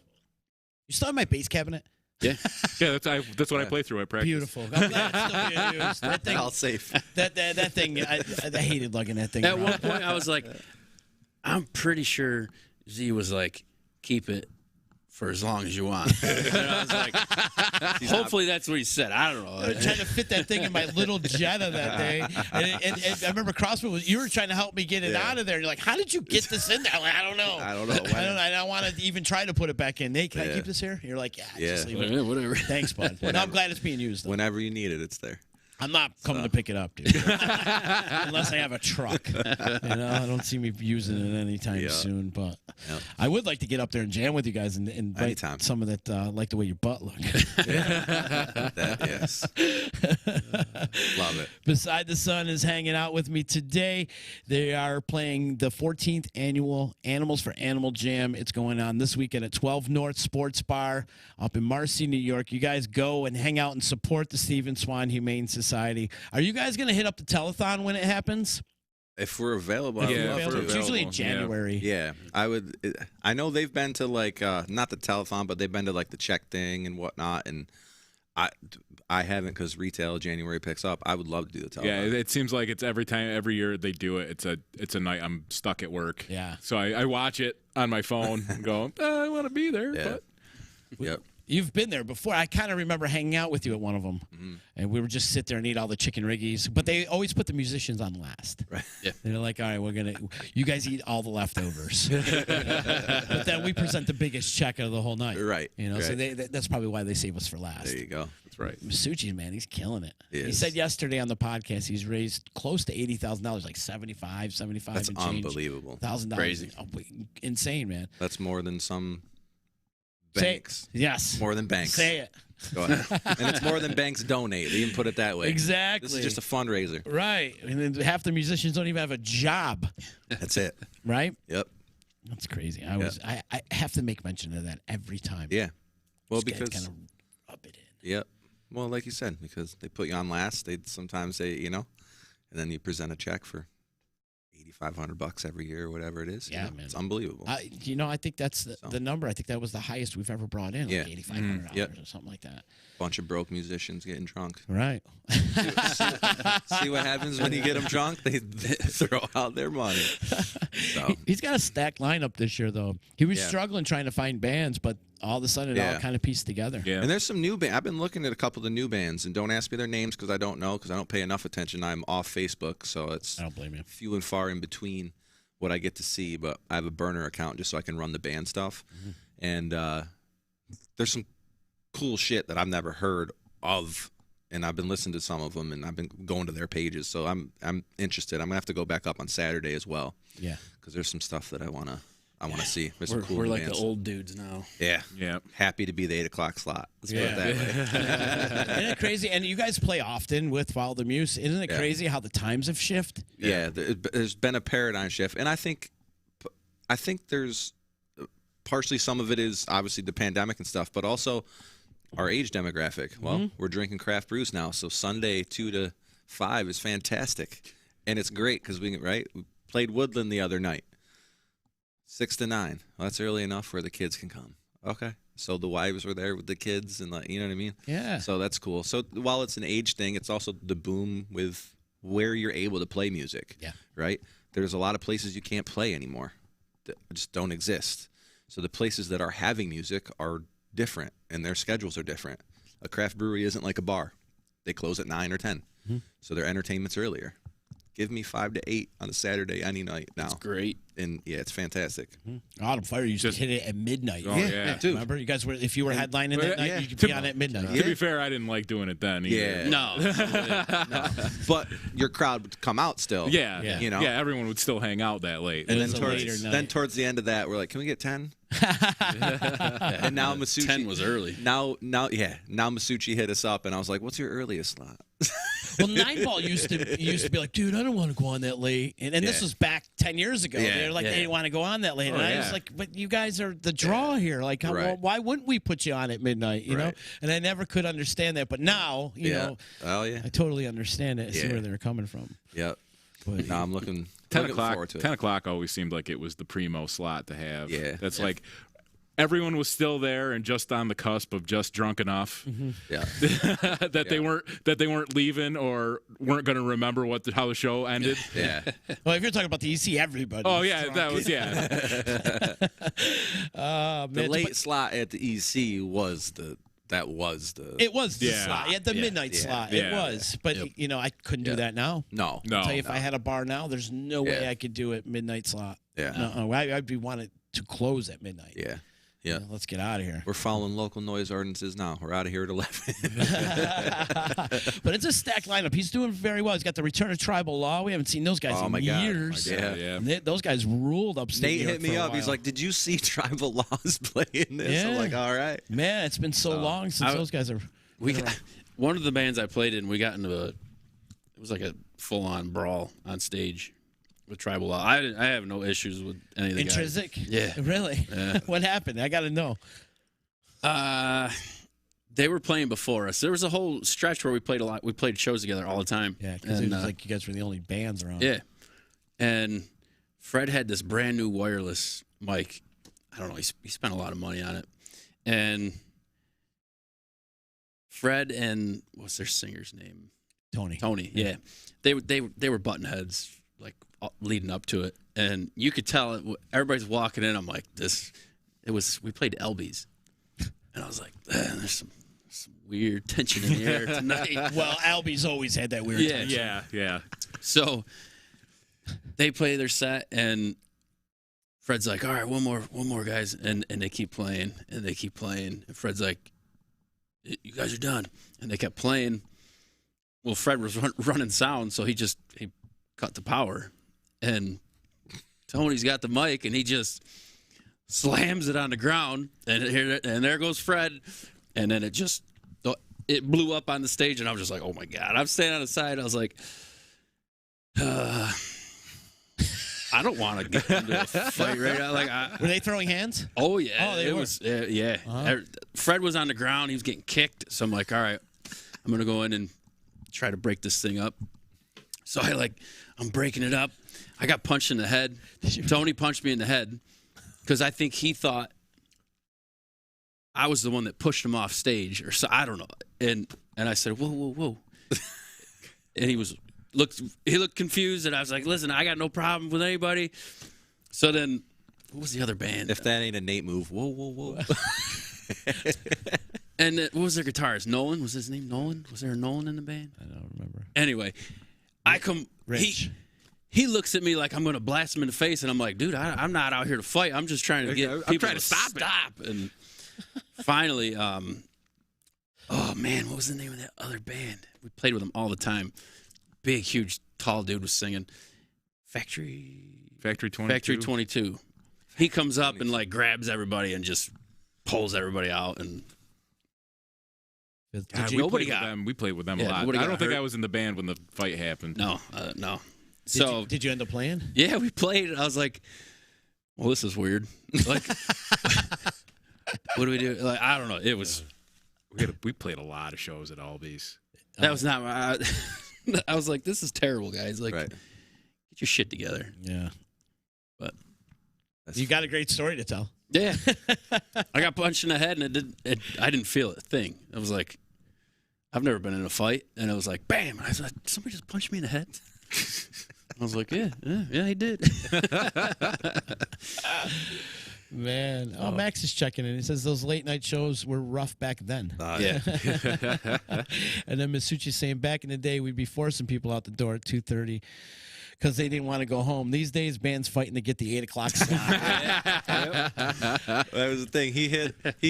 You still have my bass cabinet?
yeah,
yeah, that's what I play through. I practice.
Beautiful. I'm glad it's still being used. That thing,
All safe.
that thing, I hated lugging that thing
at
around.
one point I was like, I'm pretty sure Z was like, keep it for as long as you want. And I was like, hopefully that's what he said. I don't know.
I was trying to fit that thing in my little Jetta that day. And I remember CrossFit you were trying to help me get it out of there. You're like, how did you get this in there? I'm like, I don't know.
I don't know.
I don't want to even try to put it back in. Hey, can I keep this here? You're like, yeah, just leave it.
Yeah, whatever.
Thanks, bud. No, I'm glad it's being used, though.
Whenever you need it, it's there.
I'm not coming to pick it up, dude. Unless I have a truck. You know, I don't see me using it anytime soon. But I would like to get up there and jam with you guys and invite
Anytime.
some of that like the way your butt look.
Yes. Love it.
Beside the Sun is hanging out with me today. They are playing the 14th annual Animals for Animal Jam. It's going on this weekend at 12 North Sports Bar up in Marcy, New York. You guys go and hang out and support the Stephen Swan Humane Society. Are you guys going to hit up the telethon when it happens?
If we're available,
Yeah,
I would
if
love
we're
to.
It's usually in
available, yeah.
January.
Yeah, I would. I know they've been to like not the telethon, but they've been to like the check thing and whatnot, and I haven't because retail January picks up. I would love to do the telethon.
Yeah, it seems like it's every year they do it. It's a night I'm stuck at work.
Yeah.
So I watch it on my phone and go, I want to be there.
Yeah.
But
Yep.
You've been there before. I kind of remember hanging out with you at one of them, and we would just sit there and eat all the chicken riggies. But they always put the musicians on last.
Right.
Yeah.
They're like, all right, you guys eat all the leftovers. But then we present the biggest check of the whole night.
Right.
You know, so
Right.
that's probably why they save us for last.
There you go.
that's right.
Masucci, man, he's killing it.
He
He
is.
said yesterday on the podcast he's raised close to $80,000, like 75
That's
and change.
unbelievable.
$1,000.
Crazy.
Oh, insane, man.
That's more than some
Say-
banks.
Yes.
More than banks.
Say it.
Go ahead. And it's more than banks donate. They even put it that way.
Exactly.
This is just a fundraiser.
Right. And then half the musicians don't even have a job.
That's it.
Right?
Yep.
That's crazy. I have to make mention of that every time.
Yeah. Well,
Just
because
kind of rub it in.
Yep. Well, like you said, because they put you on last. They sometimes say, and then you present a check for $8,500 every year or whatever it is.
Yeah,
you know?
man.
It's unbelievable.
I think that's the number. I think that was the highest we've ever brought in,
Yeah.
like $8,500
Yep.
or something like that.
Bunch of broke musicians getting drunk.
Right.
See what happens when you get them drunk? They throw out their money. So,
He's got a stacked lineup this year, though. He was
Yeah.
struggling trying to find bands, but all of a sudden it all
Yeah.
kind of pieced together.
Yeah.
and there's some new bands. I've been looking at a couple of the new bands, and don't ask me their names because I don't know, because I don't pay enough attention. I'm off Facebook, so it's
I don't blame you.
few and far in between what I get to see. But I have a burner account just so I can run the band stuff. And there's some cool shit that I've never heard of, and I've been listening to some of them, and I've been going to their pages. So I'm interested. I'm gonna have to go back up on Saturday as well.
Yeah,
because there's some stuff that I wanna see. There's some cool
We're like
bands.
the old dudes now.
Yeah.
Yeah.
Happy to be the 8 o'clock slot. Let's put it that way.
Isn't it crazy? And you guys play often with Follow the Muse. Isn't it crazy how the times have shifted?
Yeah, there's been a paradigm shift, and I think there's partially some of it is obviously the pandemic and stuff, but also our age demographic. Well, we're drinking craft brews now, so Sunday 2 to 5 is fantastic, and it's great because we played Woodland the other night, 6 to 9. Well, that's early enough where the kids can come. Okay, so the wives were there with the kids, and you know what I mean.
Yeah.
So that's cool. So while it's an age thing, it's also the boom with where you're able to play music.
Yeah.
Right. There's a lot of places you can't play anymore that just don't exist. So the places that are having music are different, and their schedules are different. A craft brewery isn't like a bar. They close at 9 or 10. So their entertainment's earlier. Give me 5 to 8 on a Saturday any night now.
That's great.
And yeah, it's fantastic.
Autumn Fire used to hit it at midnight.
Oh, yeah.
Dude.
Remember, you guys were if you were headlining that night, you could be on at midnight.
To be fair, I didn't like doing it then either.
Yeah.
No.
But your crowd would come out still.
Yeah.
Yeah.
You know?
Yeah, everyone would still hang out that late.
And
It
then
was a later night.
towards the end of that, we're like, can we get 10? And now Masucci
10 was early.
Now Masucci hit us up, and I was like, "What's your earliest slot?"
Well, 9 Ball used to be like, dude, I don't want to go on that late. And this was back 10 years ago.
Yeah.
They're like, they didn't want to go on that late. And I was like, but you guys are the draw here. Like, why wouldn't we put you on at midnight? You know? And I never could understand that. But now, you know,
oh yeah,
I totally understand it. I see
Yeah.
where they're coming from.
yep.
But
No, I'm looking
10
forward
o'clock.
to it.
10 o'clock always seemed like it was the primo slot to have.
Yeah.
That's like everyone was still there and just on the cusp of just drunk enough
Yeah,
that they weren't leaving or weren't going to remember how the show ended.
yeah.
well, if you're talking about the EC, everybody.
Oh yeah, that was
The late slot at the EC was the.
It was the
Yeah.
slot. The midnight slot. It
Yeah.
was. But, you know, I couldn't do that now.
No.
No.
I'll tell you, if I had a bar now, there's no way I could do it midnight slot.
Yeah.
No, I'd be wanting to close at midnight.
Yeah. Yeah.
Let's get out of here.
We're following local noise ordinances now. We're out of here at 11.
But it's a stacked lineup. He's doing very well. He's got the return of tribal law. We haven't seen those guys in years.
Yeah.
And those guys ruled upstate
Nate
New York
hit me
for a
up. He's
while.
like, "Did you see Tribal Laws playing this?" I'm
Yeah.
like, "All right."
Man, it's been so long since those guys are.
One of the bands I played in, we got into it was like a full-on brawl on stage with Tribal Law. I have no issues with any of the
Intrinsic?
guys. Yeah.
Really?
Yeah.
What happened? I got to know.
They were playing before us. There was a whole stretch where we played a lot. We played shows together all the time.
Yeah, because it was like you guys were the only bands around.
Yeah. And Fred had this brand new wireless mic. I don't know. He spent a lot of money on it. And Fred and what's their singer's name? Tony. Yeah. They were button heads like leading up to it, and you could tell everybody's walking in. I'm like, we played Elby's, and I was like, there's some weird tension in the air tonight.
Well, Albie's always had that weird tension.
Yeah.
So they play their set, and Fred's like, all right, one more, guys. And they keep playing, and they keep playing. And Fred's like, you guys are done. And they kept playing. Well, Fred was running sound, so he cut the power. And Tony's got the mic, and he just slams it on the ground. And there goes Fred. And then it blew up on the stage, and I was just like, oh, my God. I'm standing on the side. I was like, I don't want to get into a fight right now.
Were they throwing hands?
Oh, yeah.
Oh, they were.
Yeah.
Uh-huh.
Fred was on the ground. He was getting kicked. So I'm like, all right, I'm going to go in and try to break this thing up. So I'm breaking it up. I got punched in the head. Tony punched me in the head because I think he thought I was the one that pushed him off stage, or so I don't know. And I said, whoa. And he looked confused, and I was like, listen, I got no problem with anybody. So then, what was the other band?
If that ain't a Nate move, whoa.
And what was their guitarist? Nolan? Was his name Nolan? Was there a Nolan in the band?
I don't remember.
Anyway, I come.
Rich.
He looks at me like I'm going to blast him in the face, and I'm like, dude, I'm not out here to fight. I'm just trying to get people
trying to stop it.
And finally, oh man, what was the name of that other band? We played with them all the time. Big, huge, tall dude was singing. Factory 22. He comes up and like grabs everybody and just pulls everybody out. And
we played with them a lot. I don't think I was in the band when the fight happened.
No.
Did you end up playing?
Yeah, we played. I was like, well, this is weird. Like, what do we do? Like, I don't know. It was.
We played a lot of shows at Albies.
That was not. I was like, this is terrible, guys. Like, get your shit together.
Yeah.
But
you got a great story to tell.
Yeah. I got punched in the head, and I didn't feel a thing. I was like, I've never been in a fight, and it was like, bam! I was like, somebody just punched me in the head. I was like, yeah, he did.
Man, Max is checking in. He says those late night shows were rough back then.
Yeah.
And then Masucci's saying back in the day we'd be forcing people out the door at 2:30 because they didn't want to go home. These days, bands fighting to get the 8 o'clock slot.
That was the thing. He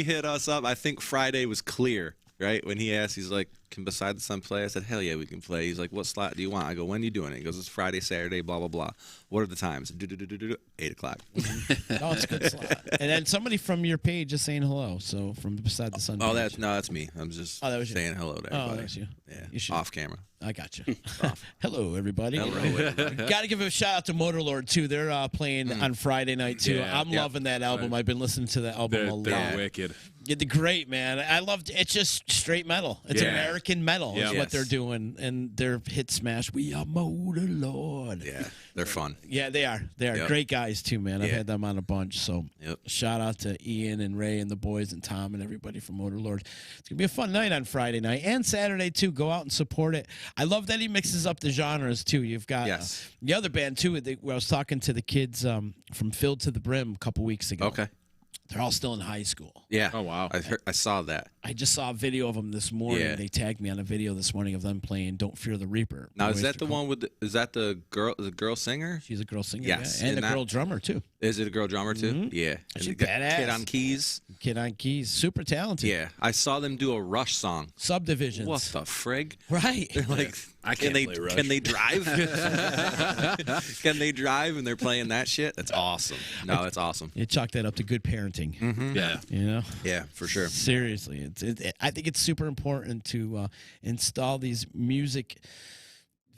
hit us up. I think Friday was clear, right? When he asked, he's like, "Can Beside the Sun play?" I said, "Hell yeah, we can play." He's like, "What slot do you want?" I go, "When are you doing it?" He goes, "It's Friday, Saturday, blah blah blah." "What are the times?" 8 o'clock.
Oh, it's a good slot. And then somebody from your page is saying hello. So from Beside the Sun.
Oh,
page.
that's me. I'm just saying hello to everybody.
Oh, that's you.
Yeah,
you should.
Off camera.
I got you. Hello, everybody.
Hello, everybody.
Got to give a shout out to Motorlord too. They're playing on Friday night too.
Yeah,
I'm loving that album. I've been listening to that album a lot.
They're wicked.
Yeah, they're great, man. I loved. It's just straight metal. It's American metal is what they're doing, and their hit smash. We are Motorlord.
Yeah, they're fun.
Yeah, they are. They are great guys too, man. I've had them on a bunch. So shout out to Ian and Ray and the boys and Tom and everybody from Motorlord. It's gonna be a fun night on Friday night and Saturday too. Go out and support it. I love that he mixes up the genres too. You've got the other band too. Where I was talking to the kids from Filled to the Brim a couple weeks ago.
Okay.
They're all still in high school.
Yeah.
Oh wow.
I saw that.
I just saw a video of them this morning.
Yeah.
They tagged me on a video this morning of them playing "Don't Fear the Reaper."
Now is that the one with? Is that the girl singer?
She's a girl singer.
Yes,
and a girl drummer too.
Is it a girl drummer too?
Mm-hmm.
Yeah.
She's
and
badass.
Kid on keys.
Kid on keys, super talented.
Yeah, I saw them do a Rush song.
Subdivisions.
What the frig?
Right.
They're like,
I can't play Rush.
Can they drive? Can they drive? And they're playing that shit. That's awesome. No, it's awesome.
You chalk that up to good parenting.
Mm-hmm.
Yeah.
You know.
Yeah, for sure.
Seriously, I think it's super important to install these music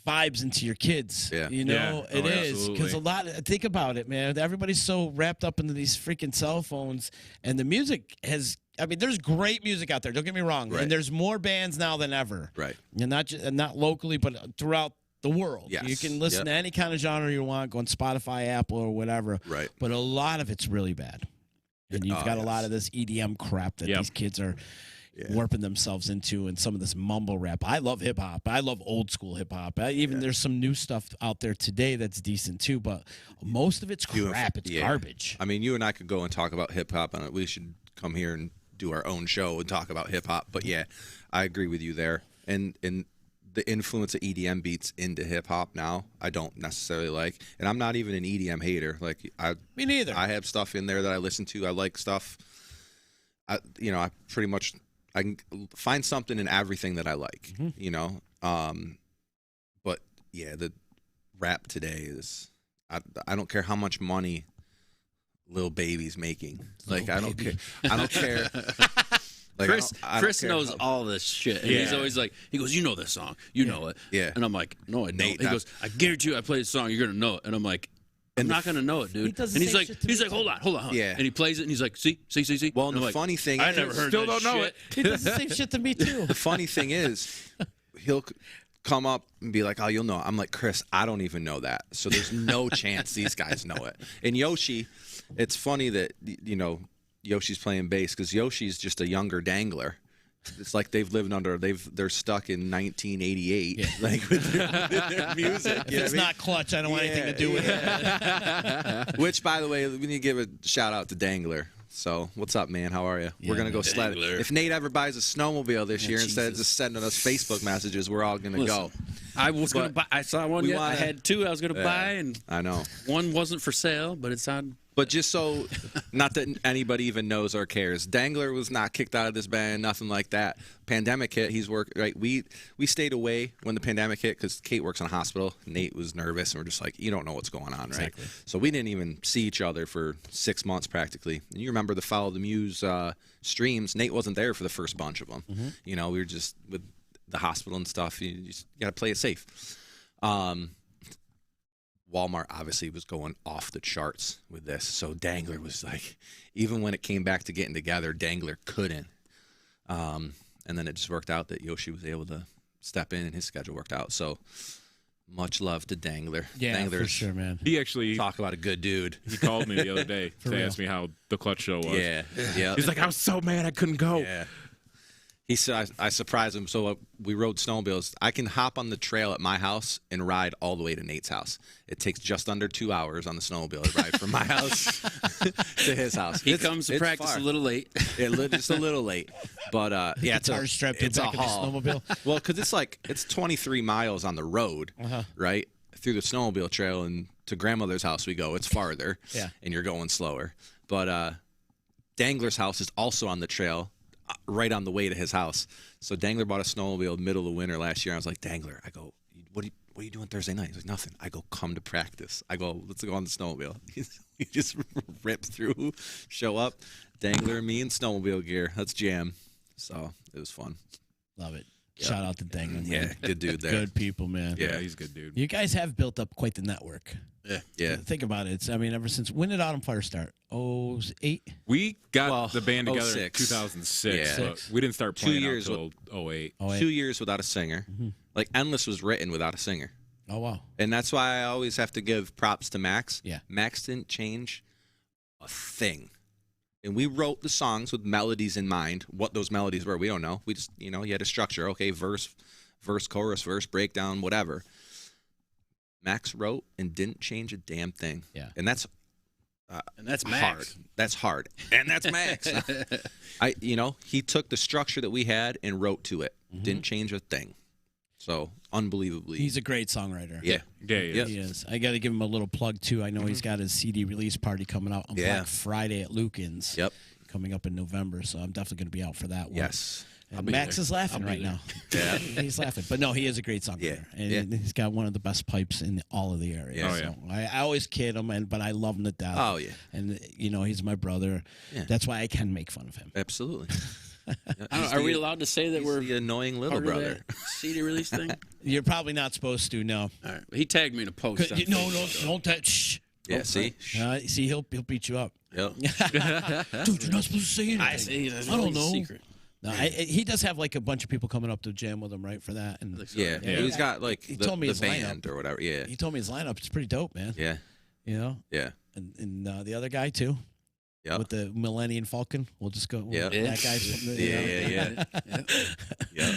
vibes into your kids.
Yeah.
You know,
Yeah.
it is because
Absolutely.
think about it, man. Everybody's so wrapped up into these freaking cell phones, and the music has. I mean, there's great music out there. Don't get me wrong,
Right.
and there's more bands now than ever.
Right.
And not locally, but throughout the world.
Yes.
You can listen to any kind of genre you want, go on Spotify, Apple, or whatever.
Right.
But a lot of it's really bad. And you've got a lot of this EDM crap that these kids are warping themselves into, and some of this mumble rap. I love hip hop. I love old school hip hop. There's some new stuff out there today that's decent too, but most of it's crap. It's garbage.
I mean, you and I could go and talk about hip hop, and we should come here and do our own show and talk about hip hop. But yeah, I agree with you there. And the influence of EDM beats into hip hop now, I don't necessarily like. And I'm not even an EDM hater. Like
Me neither.
I have stuff in there that I listen to. I like stuff. I pretty much I can find something in everything that I like.
Mm-hmm.
You know, but yeah, the rap today is. I don't care how much money Lil Baby's making. Like I don't care. I don't care. Like,
Chris knows all this shit, and he's always like, he goes, "You know this song, you know it."
Yeah.
And I'm like, "No, I don't."
Nate,
He goes, "I guarantee you, I play this song, you're gonna know it." And I'm like, "I'm not gonna know it, dude."
He does the
and he's
same
like,
shit to me too.
hold on.
Yeah.
And he plays it, and he's like, see.
Well,
And
the
I'm like,
funny thing
I
is,
never heard
still
that
don't know
shit.
He does the same shit to me too.
the funny thing is, he'll come up and be like, "Oh, you'll know." I'm like, "Chris, I don't even know that." So there's no chance these guys know it. And Yoshi, it's funny that Yoshi's playing bass because Yoshi's just a younger Dangler. It's like they're stuck in 1988, like with their music.
If it's not clutch, I don't want anything to do with it.
Which, by the way, we need to give a shout out to Dangler. So, what's up, man? How are you? We're gonna go sledding. If Nate ever buys a snowmobile this year, instead of just sending us Facebook messages, we're all gonna go.
I was gonna buy. I saw one. I had two. I was gonna buy, and
I know
one wasn't for sale, but it's on.
But just so, not that anybody even knows or cares, Dangler was not kicked out of this band, nothing like that. Pandemic hit, he's worked, right? We stayed away when the pandemic hit because Kate works in a hospital. Nate was nervous, and we're just like, you don't know what's going on, right? Exactly. So we didn't even see each other for 6 months practically. And you remember the Follow the Muse streams. Nate wasn't there for the first bunch of them. Mm-hmm. You know, we were just with the hospital and stuff. You just got to play it safe. Walmart obviously was going off the charts with this. So Dangler was like, even when it came back to getting together, Dangler couldn't. And then it just worked out that Yoshi was able to step in and his schedule worked out. So much love to Dangler.
Yeah,
Dangler's,
for sure, man.
He actually
talk about a good dude.
He called me the other day to ask me how the Clutch show was.
Yeah.
He's like, I was so mad I couldn't go.
Yeah. He said, I surprised him. So we rode snowmobiles. I can hop on the trail at my house and ride all the way to Nate's house. It takes just under 2 hours on the snowmobile to ride from my house to his house.
He comes to practice
far.
a little late.
Just a little late. But, yeah, it's a haul.
Snowmobile.
Well, because it's 23 miles on the road, right, through the snowmobile trail. And to grandmother's house we go. It's farther.
Yeah.
And you're going slower. But Dangler's house is also on the trail, right on the way to his house. So Dangler bought a snowmobile middle of the winter last year. I was like, Dangler, I go, what are you doing Thursday night? He's like, nothing. I go, come to practice. I go, let's go on the snowmobile. He just ripped through, show up, Dangler, me, and snowmobile gear. Let's jam. So it was fun.
Love it. Yep. Shout out to Dangler.
Yeah, good dude there.
Good people, man.
Yeah, he's a good dude.
You guys have built up quite the network.
Yeah.
Think about it. Ever since, when did Autumn Fire start? 08?
We got the band together
06.
in 2006.
Yeah.
But we didn't start playing
2 years
until 08.
2 years without a singer. Mm-hmm. Like, Endless was written without a singer.
Oh, wow.
And that's why I always have to give props to Max.
Yeah.
Max didn't change a thing. And we wrote the songs with melodies in mind. What those melodies were, we don't know. We just, you had a structure. Okay, verse, chorus, verse, breakdown, whatever. Max wrote and didn't change a damn thing.
Yeah.
And that's
Max.
hard. That's hard. And that's Max. He took the structure that we had and wrote to it. Mm-hmm. Didn't change a thing. So, unbelievably.
He's a great songwriter.
Yeah.
Yeah,
he is. I got to give him a little plug, too. I know he's got his CD release party coming out on Black Friday at Lucan's.
Yep.
Coming up in November, so I'm definitely going to be out for that one.
Yes.
Max is laughing right now.
Yeah.
He's laughing. But no, he is a great songwriter.
Yeah.
And he's got one of the best pipes in all of the area.
Yeah.
So I always kid him, but I love him to death.
Oh, yeah.
And, he's my brother.
Yeah.
That's why I can make fun of him.
Absolutely.
Are we allowed to say that we're
the annoying little brother?
CD release thing?
You're probably not supposed to, no.
All right. He tagged me in a post.
No, don't touch.
Yeah, see?
See, he'll beat you up.
Yep.
Dude, you're not supposed to say anything.
I
don't know.
Secret.
No, he does have like a bunch of people coming up to jam with him, right, for that. And
He's got like
he told me
the
his
band
lineup.
or whatever. Yeah.
He told me his lineup. It's pretty dope, man.
Yeah. Yeah.
And the other guy too.
Yeah.
With the Millennium Falcon. We'll just go.
Yeah.
That guy's from the,
Yeah.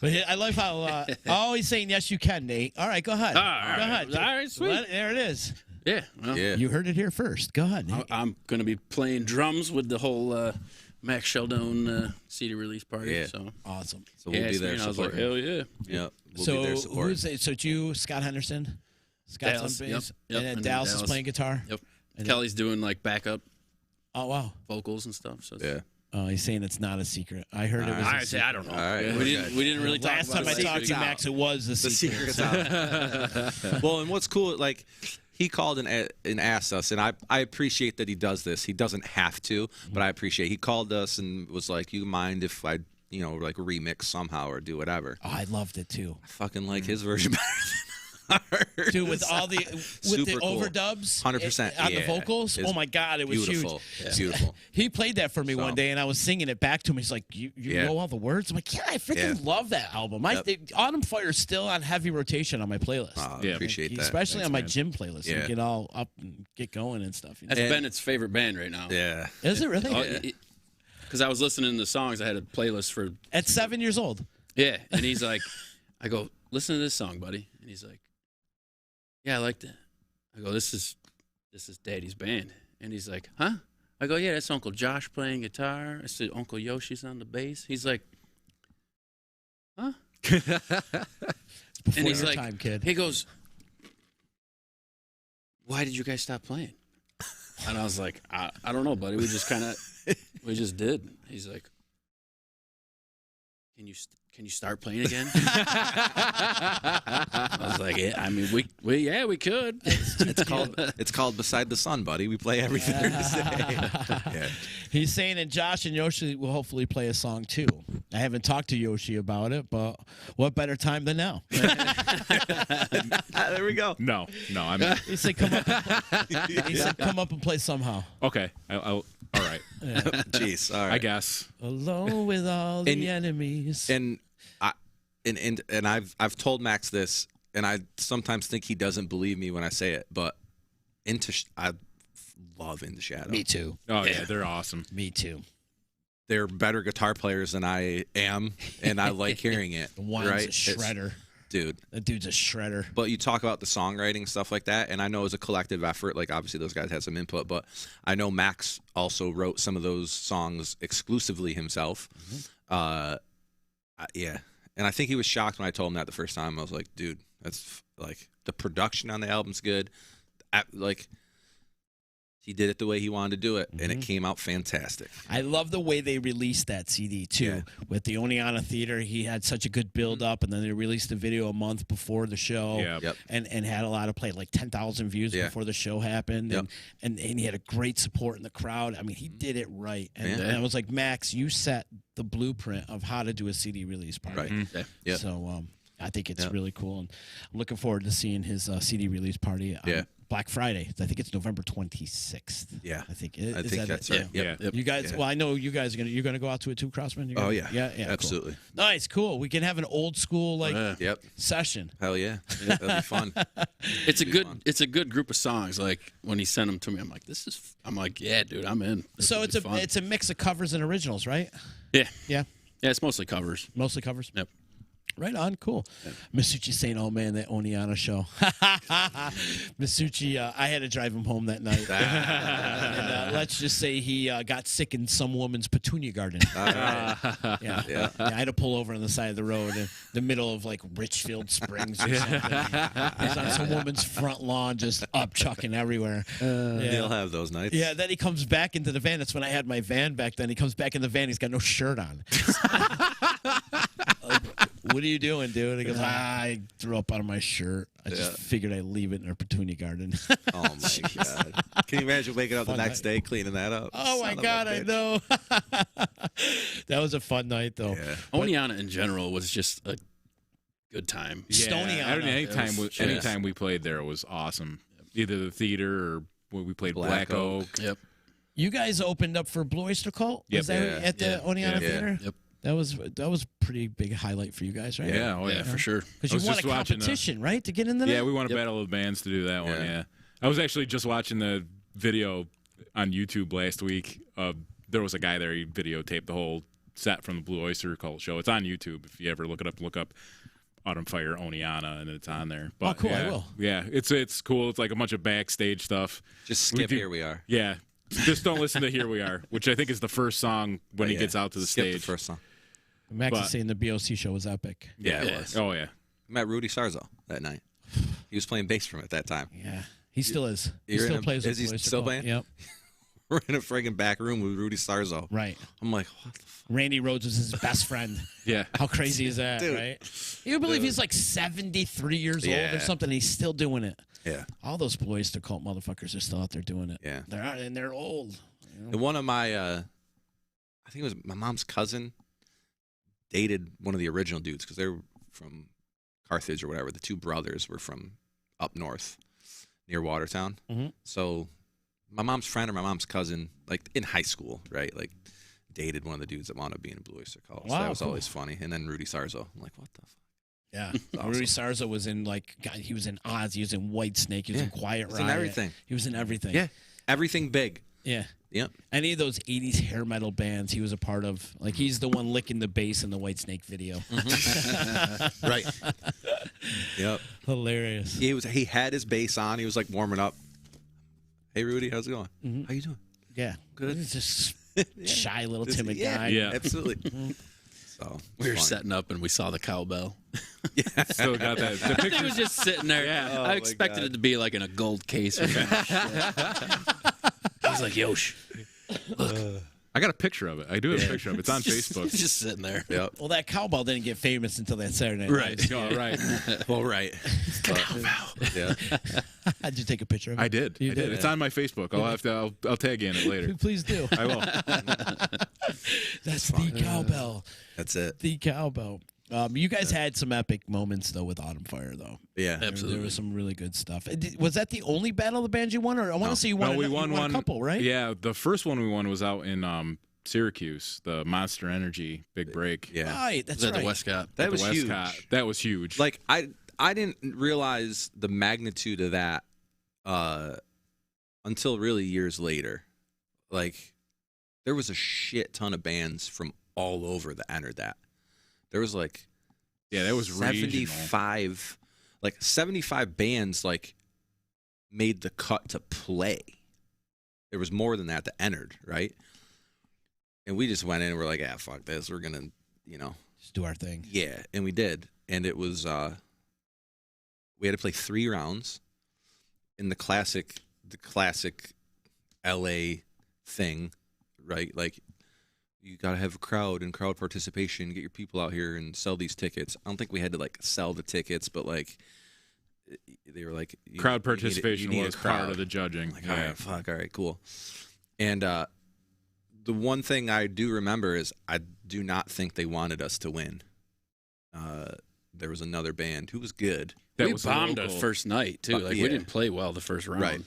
But I love how he's saying yes, you can, Nate. All right, go ahead. Go ahead.
All right, sweet.
There it is.
Yeah. Well,
You heard it here first. Go ahead, Nate.
I'm going to be playing drums with the whole Max Sheldon CD release party.
Yeah.
So
awesome. So we'll be there.
And I was like, hell yeah.
Yeah. We'll be there supporting.
So it's you, Scott Henderson, Scott's
Dallas,
on bass,
yep,
and then Dallas is playing guitar.
Yep.
And
Kelly's doing like backup.
Oh wow.
Vocals and stuff. So
yeah.
Oh, he's saying it's not a secret. I heard it was.
I don't know.
All right.
We didn't really talk
Last
about
time I talked to you, Max, it was the secret.
secret's out. Well, and what's cool, like, he called and asked us, and I appreciate that he does this. He doesn't have to, but I appreciate. He called us and was like, "You mind if I, like remix somehow or do whatever?"
Oh, I loved it too.
I fucking like his version better than ours.
Dude, with all the
cool.
overdubs,
100%
on the vocals. Oh my God, it was
beautiful.
huge.
Yeah. Beautiful.
He played that for me one day, and I was singing it back to him. He's like, "You know all the words?" I'm like, "Yeah, I freaking love that album." Autumn Fire is still on heavy rotation on my playlist.
I appreciate that.
Especially on my gym playlist.
Yeah.
You get all up and get going and stuff.
That's Bennett's favorite band right now.
Yeah.
Is it really?
Because I was listening to the songs. I had a playlist for.
At 7 years old.
Yeah, and he's like, I go, listen to this song, buddy, and he's like, yeah, I like that. I go, this is Daddy's band, and he's like, huh? I go, yeah, that's Uncle Josh playing guitar. I said, Uncle Yoshi's on the bass. He's like, huh?
Before
and he's
your
like,
time, kid.
he goes, "Why did you guys stop playing?" And I was like, I don't know, buddy. We just did. He's like, Can you start playing again? I was like, yeah. I mean, we could.
It's called Beside the Sun, buddy. We play every Thursday. Yeah.
He's saying that Josh and Yoshi will hopefully play a song too. I haven't talked to Yoshi about it, but what better time than now?
There we go.
No, I'm
He said, "Come up." He said, "Come up and play somehow."
okay. All right.
Yeah.
Jeez. All right.
I guess.
Alone with all the enemies.
And I've told Max this, and I sometimes think he doesn't believe me when I say it, but I love Into Shadow.
Me too.
Oh yeah, they're awesome.
Me too.
They're better guitar players than I am, and I like hearing it.
One's
right?
a shredder.
Dude.
That dude's a shredder.
But you talk about the songwriting, stuff like that, and I know it's a collective effort. Like, obviously, those guys had some input, but I know Max also wrote some of those songs exclusively himself. Yeah. And I think he was shocked when I told him that the first time. I was like, dude, that's, like, the production on the album's good. Like, he did it the way he wanted to do it, and it came out fantastic.
I love the way they released that CD, too.
Yeah.
With the Oneana Theater, he had such a good build-up, and then they released the video a month before the show.
Yeah.
Yep.
And had a lot of play, like 10,000 views before the show happened.
Yep.
And he had a great support in the crowd. I mean, he did it right. And,
Yeah.
and I was like, Max, you set the blueprint of how to do a CD release party.
Right.
Yeah.
Yep.
So I think it's
Yep.
really cool. And I'm looking forward to seeing his CD release party on
Yeah.
Black Friday. I think it's November 26th.
Yeah.
I think.
I think that's right.
Yeah.
Yep.
Yep.
You guys,
Yeah.
well, I know you guys you're gonna go out to it too, Crossman.
Oh, yeah.
yeah, cool.
Absolutely.
Nice, cool. We can have an old school
Yep.
session.
Hell yeah. That'll be fun.
It's a
Be
good
fun.
it's a good group of songs. Like when he sent them to me, I'm like, yeah, dude, I'm in. This
So
will be fun.
it's a mix of covers and originals, right?
yeah.
Yeah,
It's mostly covers.
mostly covers.
Yep.
Right on, cool. Masucci saying, "Oh man, that Oneana show." Masucci, I had to drive him home that night. And, let's just say he got sick in some woman's petunia garden. Yeah. I had to pull over on the side of the road in the middle of like Richfield Springs or something. He's on some woman's front lawn, just up chucking everywhere.
They'll have those nights.
Yeah, then he comes back into the van. That's when I had my van back then. He comes back in the van. He's got no shirt on. What are you doing, dude? He goes, I threw up out of my shirt. I just figured I'd leave it in our petunia garden.
Oh, my God. Can you imagine waking up the
Fun
next
night.
day, cleaning that up?
Oh, my
Son of a
God, I
bitch.
know. That was a fun night, though.
Yeah.
Oneana in general was just a good time.
Stony on
anytime we played there was awesome. Either the theater or when we played Black Oak.
Yep.
You guys opened up for Blue Oyster Cult?
Yep.
Was that at the Oneana
Yeah.
Theater?
Yep.
That was pretty big highlight for you guys, right?
Yeah, oh yeah.
For sure.
Because
I was
you won a
just watching
competition, right, to get in there?
Yeah, we won a Battle of the Bands to do that one.
Yeah.
Yeah, I was actually just watching the video on YouTube last week. There was a guy there. He videotaped the whole set from the Blue Oyster Cult show. It's on YouTube. If you ever look it up, look up Autumn Fire Oneana, and it's on there. But,
cool, I
Yeah,
will.
Yeah, it's cool. It's like a bunch of backstage stuff.
Just skip Here We Are.
Yeah, just don't listen to Here We Are, which I think is the first song when he
Yeah.
gets out to the
Skip
stage.
the first song.
Max
But-
is saying the BOC show was epic.
Yeah,
Yeah.
it was.
Oh yeah.
I met Rudy Sarzo that night. He was playing bass from it that time.
Yeah. He still is. He
You're
still
in a-
plays with
is he
Blue Oyster
still
Cult.
playing?
Yep.
We're in a friggin' back room with Rudy Sarzo.
Right.
I'm like, what the fuck?
Randy Rhoads was his best friend.
Yeah.
How crazy is that,
Dude.
right? You believe he's like 73 years old or
Yeah.
something, and he's still doing it.
Yeah.
All those Blue Oyster Cult motherfuckers are still out there doing it.
Yeah.
They're out, and they're old.
And one of my, I think it was my mom's cousin, dated one of the original dudes because they were from Carthage or whatever. The two brothers were from up north near Watertown.
Mhm.
So my mom's friend or my mom's cousin, like in high school, right? Like dated one of the dudes that wound up being a Blue Oyster Cult. So
Wow,
that was
cool.
always funny. And then Rudy Sarzo. I'm like, what the fuck?
Yeah.
Awesome.
Rudy Sarzo was in he was in Oz, he was in Whitesnake, he was in Quiet
He's
Riot.
in everything.
He was in everything.
Yeah. Everything big.
Yeah.
Yep.
Any of those 80s hair metal bands he was a part of. Like, he's the one licking the bass in the Whitesnake video.
Right. Yep.
Hilarious.
He had his bass on. He was like warming up. Hey Rudy, how's it going? How you doing?
Yeah.
Good.
He's just shy little timid
Yeah.
guy.
Yeah.
Absolutely. So
We were
fun.
setting up and we saw the cowbell.
Still got that. The
It
picture
was just sitting there.
Yeah.
Oh,
I
my
expected
God.
it to be like in a gold case or something. I was like, Yosh.
I got a picture of it. I do have a picture of it. It's on
Just-
Facebook.
It's just sitting there.
Yep.
Well, that cowbell didn't get famous until that Saturday night.
Right.
Oh, right.
Well, right. Yeah.
How'd you take a picture of it?
I did.
You
I did.
did?
It's on my Facebook. I'll tag you in it later.
Please do.
I will.
That's the cowbell.
That's it.
The cowbell. You guys had some epic moments though with Autumn Fire though.
Yeah.
Absolutely.
There was some really good stuff. Was that the only battle of the bands you won, or I want to say you won?
No, we
you
won one.
a couple, right?
Yeah, the first one we won was out in Syracuse, the Monster Energy Big Break.
Yeah.
Right. That's
Is that
right.
the Westcott?
That
At
was
the
huge.
Westcott. That was huge.
Like I didn't realize the magnitude of that until really years later. Like there was a shit ton of bands from all over that entered that. There was like
yeah, that was regional.
75 bands like made the cut to play. There was more than that entered, right? And we just went in and we're like, fuck this. We're gonna,
Just do our thing.
yeah, and we did. And it was we had to play 3 rounds in the classic LA thing, right? Like you got to have a crowd and crowd participation, get your people out here and sell these tickets. I don't think we had to like sell the tickets, but like they were like
Crowd participation
you need
was
a crowd.
part of the judging.
Like, all right, fuck, all right, cool. And the one thing I do remember is I do not think they wanted us to win. There was another band who was good.
We
was
bombed
local.
the first night too. Like
yeah.
we didn't play well the first round.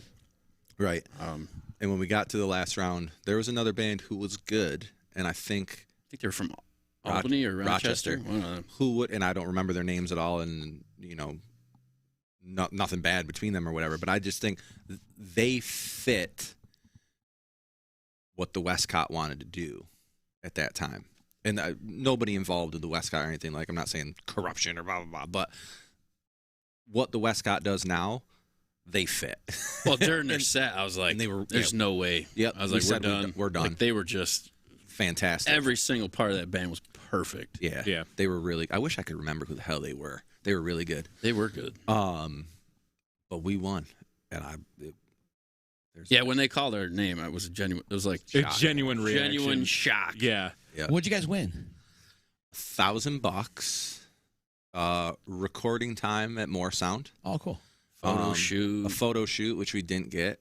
Right. And when we got to the last round, there was another band who was good, and I think
I think they're from Albany or Rochester.
Rochester.
One of them.
who would, and I don't remember their names at all, and nothing bad between them or whatever, but I just think they fit what the Westcott wanted to do at that time. And nobody involved in the Westcott or anything. Like, I'm not saying corruption or blah, blah, blah, but what the Westcott does now, they fit.
Well, during their set, I was like,
and they were-
"There's no way."
Yep.
I was
We
like, "We're
said
done.
we're done.
Like, they were just
Fantastic.
every single part of that band was perfect.
Yeah.
Yeah.
They were really, I wish I could remember who the hell they were. They were really good.
They were good.
But we won. And
Yeah, when they called their name, it was genuine. It was like
A
shock.
genuine reaction.
genuine shock.
Yeah.
What'd you guys win?
$1,000 recording time at More Sound.
Oh, cool.
Photo shoot.
A photo shoot, which we didn't get,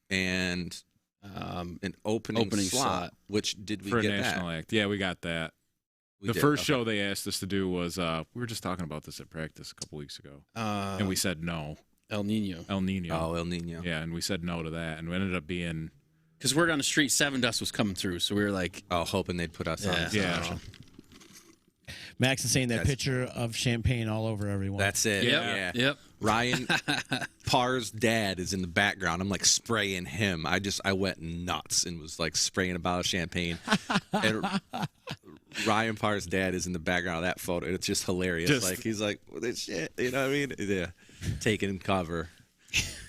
and an opening slot, which did we
For a
get
national
that?
act. Yeah, we got that.
We
The
did,
first
okay.
show they asked us to do was we were just talking about this at practice a couple weeks ago, and we said no.
El Nino.
El Nino.
Oh, El Nino.
Yeah, and we said no to that, and we ended up being
Because word on the street, Seven Dust was coming through, so we were like,
Oh, hoping they'd put us on.
Yeah.
yeah.
Max is saying that
That's-
picture of champagne all over everyone.
That's it.
"Yep,
Yeah.
yep."
Ryan Parr's dad is in the background. I'm like spraying him. I went nuts and was like spraying a bottle of champagne. And Ryan Parr's dad is in the background of that photo. And it's just hilarious.
Just-
like he's like, well, this shit, you know what I mean? Yeah. Taking cover.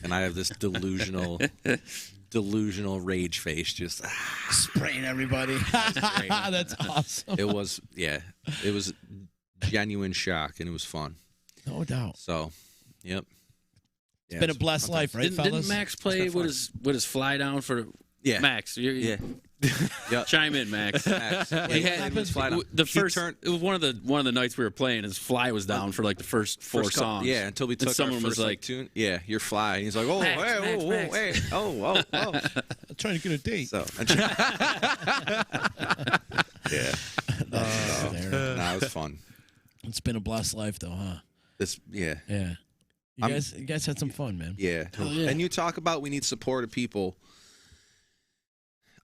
And I have this delusional rage face. Just
spraying everybody. That's awesome.
it was genuine shock, and it was fun.
No doubt.
So, yep.
It's been a blessed life, right,
Didn't
fellas?
Max play
It's been
with his fly down for
Yeah.
Max?
Yeah. Yep.
Chime in, Max.
Max.
He had
It was fly down.
the
He
first.
turned-
It was one of the nights we were playing. His fly was down for like the first four
First couple-
songs.
Yeah, until we
And
took
someone
our first
was like,
tune. Yeah, you're fly. And he's like, oh,
Max,
hey,
Max,
oh,
Max.
hey, oh.
I'm trying to get a date.
So, yeah,
There.
nah, it was fun.
It's been a blessed life, though, huh?
Yeah,
Yeah. You guys had some fun, man.
yeah.
yeah.
And you talk about we need support of people.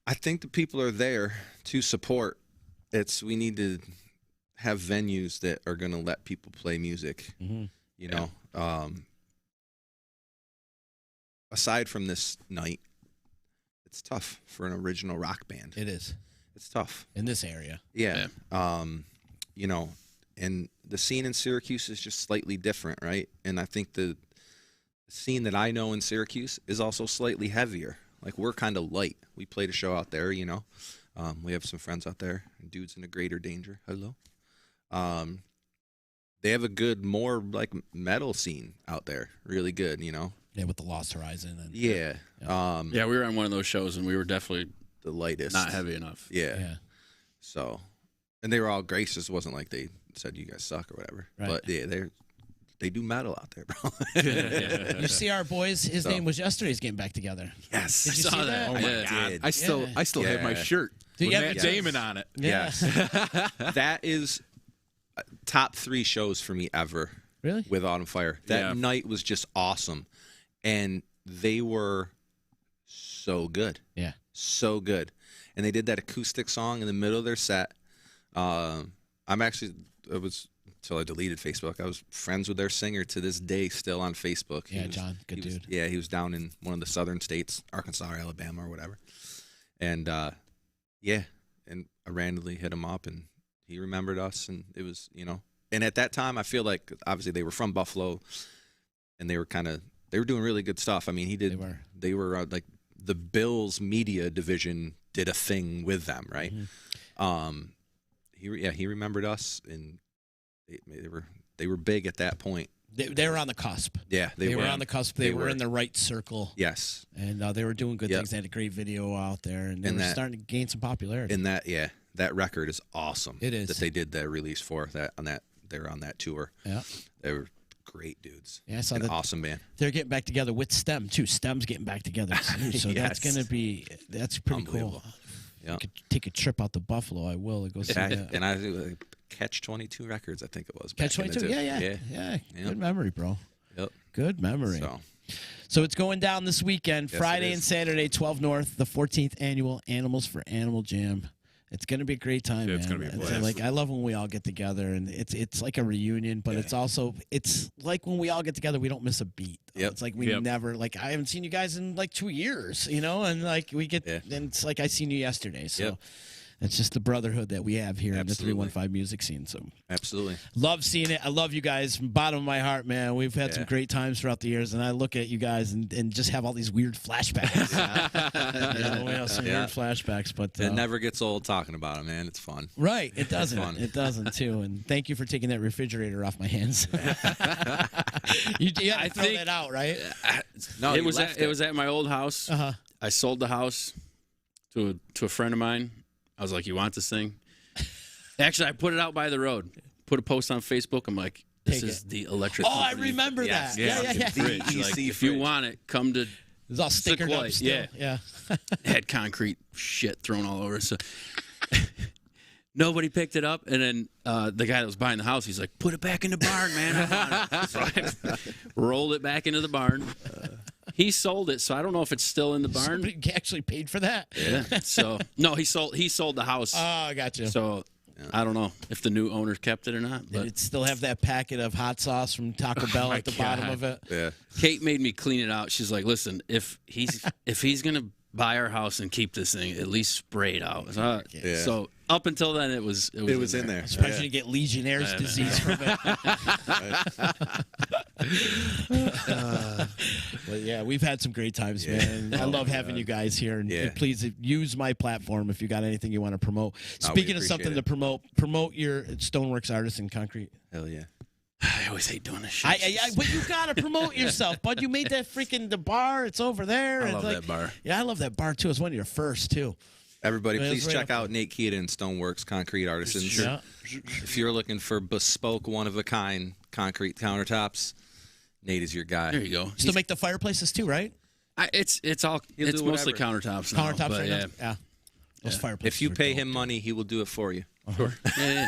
I think the people are there to support. We need to have venues that are going to let people play music.
Mm-hmm.
You know, aside from this night, it's tough for an original rock band.
It is
It's tough.
in this area.
Yeah. You know, and the scene in Syracuse is just slightly different, right? And I think the scene that I know in Syracuse is also slightly heavier. Like, we're kind of light. We played a show out there, you know. We have some friends out there. Dudes in a greater danger. Hello. They have a good, more like metal scene out there. Really good, you know.
Yeah, with the Lost Horizon. And,
Yeah.
Yeah, we were on one of those shows, and we were definitely
The lightest.
not heavy enough.
Yeah. So, and they were all gracious. It wasn't like they said you guys suck or whatever.
Right.
But yeah, they do metal out there, bro.
You see our boys, his name was yesterday's getting back together.
Yes.
Did you
I saw
see that?
that.
Oh,
Yeah.
my
Did.
I still have my shirt
Do
with
you have
Matt
it?
Damon on it.
Yes. That is top 3 shows for me ever.
Really?
With Autumn Fire. That
Yeah.
night was just awesome. And they were so good.
Yeah.
So good. And they did that acoustic song in the middle of their set. Until I deleted Facebook, I was friends with their singer to this day, still on Facebook.
Yeah, John, good dude.
He was down in one of the southern states, Arkansas or Alabama or whatever. And and I randomly hit him up, and he remembered us, and it was, you know. And at that time, I feel like obviously they were from Buffalo, and they were doing really good stuff. I mean, they were like the Bills media division did a thing with them, right?
Mm-hmm.
He remembered us, and they were big at that point.
They were on the cusp.
Yeah,
They were on the cusp. They were in the right circle.
Yes,
and they were doing good things. They had a great video out there, and they were starting to gain some popularity.
And that record is awesome.
It is.
That they did that release for they were on that tour.
Yeah,
they were great dudes.
Yeah, I saw
An
that.
Awesome band.
They're getting back together with STEM too. STEM's getting back together too, so that's pretty cool.
Yeah.
I could take a trip out to Buffalo. I will. It goes.
And I do Catch 22 Records, I think it was.
Catch 22. Yeah. Good memory, bro.
Yep.
Good memory. So it's going down this weekend, Friday and Saturday, 12 North, the 14th annual Animals for Animal Jam. It's going to be a great time, man.
It's going to be a blast.
Like, I love when we all get together, and it's like a reunion, but it's like when we all get together, we don't miss a beat.
Yep.
It's like we never, like, I haven't seen you guys in like 2 years, you know, and like and it's like I seen you yesterday. So it's just the brotherhood that we have here in the 315 music scene. So
absolutely
love seeing it. I love you guys from the bottom of my heart, man. We've had some great times throughout the years, and I look at you guys and just have all these weird flashbacks. We have some weird flashbacks, but
it never gets old talking about it, man. It's fun.
Right, it doesn't. It doesn't too. And thank you for taking that refrigerator off my hands. you had to throw that out, right?
No,
it was at my old house. I sold the house to a friend of mine. I was like, "You want this thing?" Actually, I put it out by the road. Put a post on Facebook. I'm like, "This is the electric."
Oh, I remember that. Yeah.
Like, if you want it, come to.
It's all stickered up still. Yeah.
Had concrete shit thrown all over. So nobody picked it up, and then the guy that was buying the house, he's like, "Put it back in the barn, man." So I rolled it back into the barn. He sold it, so I don't know if it's still in the barn.
Somebody actually paid for that?
Yeah. So no, he sold the house.
Oh, I got you.
So I don't know if the new owner kept it or not. But
did it still have that packet of hot sauce from Taco Bell at the bottom of it?
Yeah.
Kate made me clean it out. She's like, "Listen, if he's gonna buy our house and keep this thing, at least spray it out." So up until then, it was in there.
I'm surprised you didn't get Legionnaire's disease from it. But yeah, we've had some great times, man. I love having you guys here. And please use my platform if you got anything you want to promote. Speaking of something to promote your Stoneworks Artisan Concrete.
Hell yeah.
I always hate doing this shit.
But you gotta promote yourself, bud. You made that the bar. It's over there.
I love that bar.
Yeah, I love that bar too. It's one of your first too.
Everybody, please check out Nate Keaton and Stoneworks Concrete Artisans.
Sure.
If you're looking for bespoke, one-of-a-kind concrete countertops, Nate is your guy.
There you go.
Still make the fireplaces too, right?
It's mostly countertops now.
Countertops right now? Yeah. Those fireplaces.
If you pay him money, he will do it for you.
Sure. Yeah.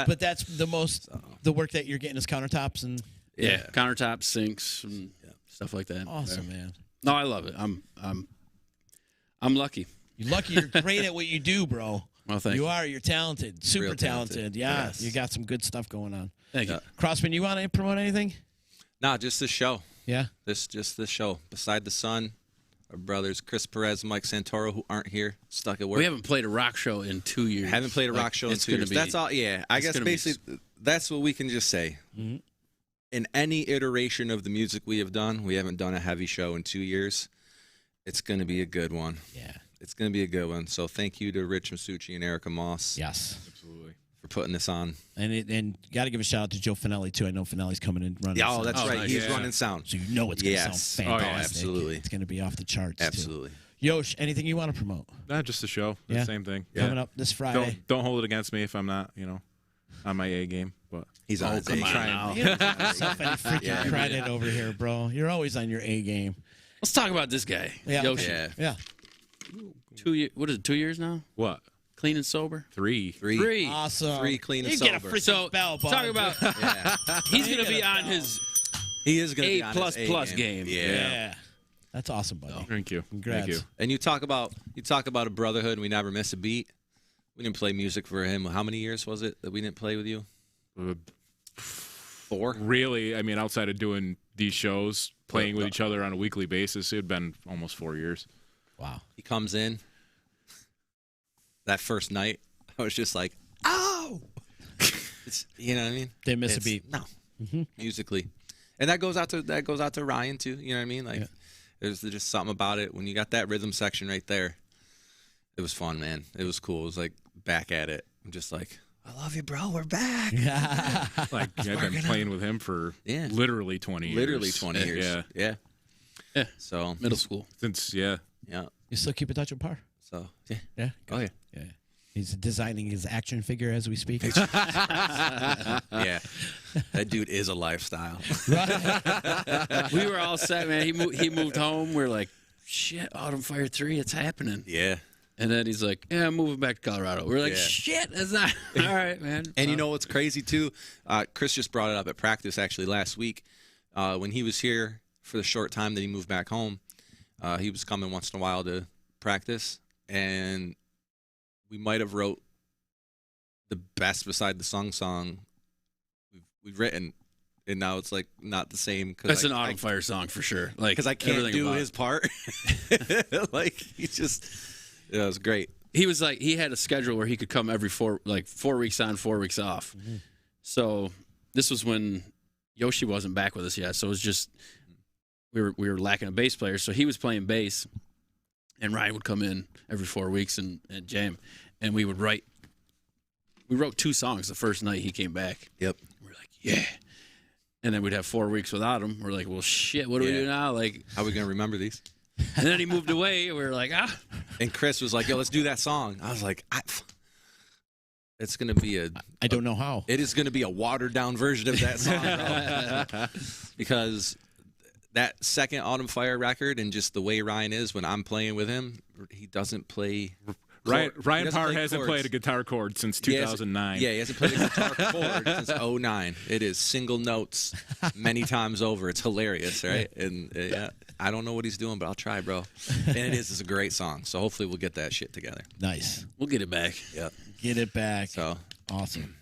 But that's the work that you're getting is countertops and
countertops, sinks, and stuff like that.
Awesome, man.
No, I love it. I'm lucky.
You're lucky. You're great at what you do, bro.
Well, thank you.
You are. You're talented. Super
Real
talented. Yeah. Yes. You got some good stuff going on.
Thank you.
Crossman, you want to promote anything?
Nah, just this show.
Yeah.
Just this show. Beside the Sun, our brothers Chris Perez, Mike Santoro, who aren't here, stuck at work.
We haven't played a rock show in 2 years.
Haven't played a rock show in 2 years. That's all. Yeah, I guess basically that's what we can just say.
Mm-hmm.
In any iteration of the music we have done, we haven't done a heavy show in 2 years. It's going to be a good one.
Yeah.
It's going to be a good one. So thank you to Rich Masucci and Erica Moss.
Yes.
Absolutely.
for putting this on.
And got to give a shout out to Joe Finelli too. I know Finelli's coming in running.
Yeah,
sound.
that's right.
nice.
He's
Yeah.
running sound.
So you know it's going to sound fantastic.
absolutely.
It's going to be off the charts.
Absolutely.
Too. Yosh, anything you want to promote?
Not just the show. The
Yeah.
same thing.
Coming up this Friday.
Don't hold it against me if I'm not, on my A game. But
He's on his A
come on
game.
now.
You don't give yourself any freaking credit over here, bro. You're always on your A game.
Let's talk about this guy.
Yeah.
Yoshi.
Yeah.
Yeah.
2 years. What is it? 2 years now?
what?
Clean and sober.
3.
3.
Awesome.
3 clean and
you get a
sober.
freaking
So
bell, bud.
talk about.
Yeah.
He's going to be on his
He is going to be
A
on
plus
his
plus
A
game.
Yeah.
That's awesome, buddy.
Thank you.
Congrats.
Thank you.
And you talk about a brotherhood and we never miss a beat. We didn't play music for him. How many years was it that we didn't play with you? 4?
Really, I mean, outside of doing these shows, playing with each other on a weekly basis, it had been almost 4 years.
Wow.
He comes in. That first night, I was just like, "Oh!" You know what I mean?
They miss a beat.
No, musically, and that goes out to Ryan too. You know what I mean? Like, there's just something about it when you got that rhythm section right there. It was fun, man. It was cool. It was like back at it. I'm just like, I love you, bro. We're back.
Like, I've been playing with him for literally 20 years.
Literally 20 years.
Yeah.
Yeah.
So
Middle school.
Since,
yeah.
You still keep in touch with Par?
So yeah.
Yeah.
Oh yeah.
Yeah. He's designing his action figure as we speak.
Yeah. That dude is a lifestyle.
We were all set, man. He moved home. We're like, shit, Autumn Fire 3, it's happening.
Yeah.
And then he's like, yeah, I'm moving back to Colorado. We're like, shit, that's not all right, man.
And you know what's crazy too? Chris just brought it up at practice actually last week. When he was here for the short time that he moved back home, he was coming once in a while to practice, and we might have wrote the best beside the song we've written, and now it's like not the same.
That's an Autumn Fire song for sure. Like,
because I can't
everything
do
about
his part. Like he just, it was great.
He was like, he had a schedule where he could come every 4 weeks on, 4 weeks off.
Mm-hmm.
So this was when Yoshi wasn't back with us yet. So it was just we were lacking a bass player. So he was playing bass, and Ryan would come in every 4 weeks and jam, and we would write. We wrote 2 songs the first night he came back.
Yep.
We're like, yeah. And then we'd have 4 weeks without him. We're like, well, shit, what do we do now? Like,
how are we gonna remember these?
And then he moved away. And we were like,
And Chris was like, "Yo, let's do that song." I was like, "It's gonna be
I don't know how.
It is gonna be a watered down version of that song, bro." Because that second Autumn Fire record and just the way Ryan is when I'm playing with him, he doesn't play.
Ryan
doesn't
Parr
play
hasn't
chords.
played a guitar chord since 2009.
He hasn't played a guitar chord since 2009. It is single notes many times over. It's hilarious, right? And I don't know what he's doing, but I'll try, bro. And it's a great song. So hopefully we'll get that shit together.
Nice.
we'll get it back.
Yep.
Get it back.
So
Awesome.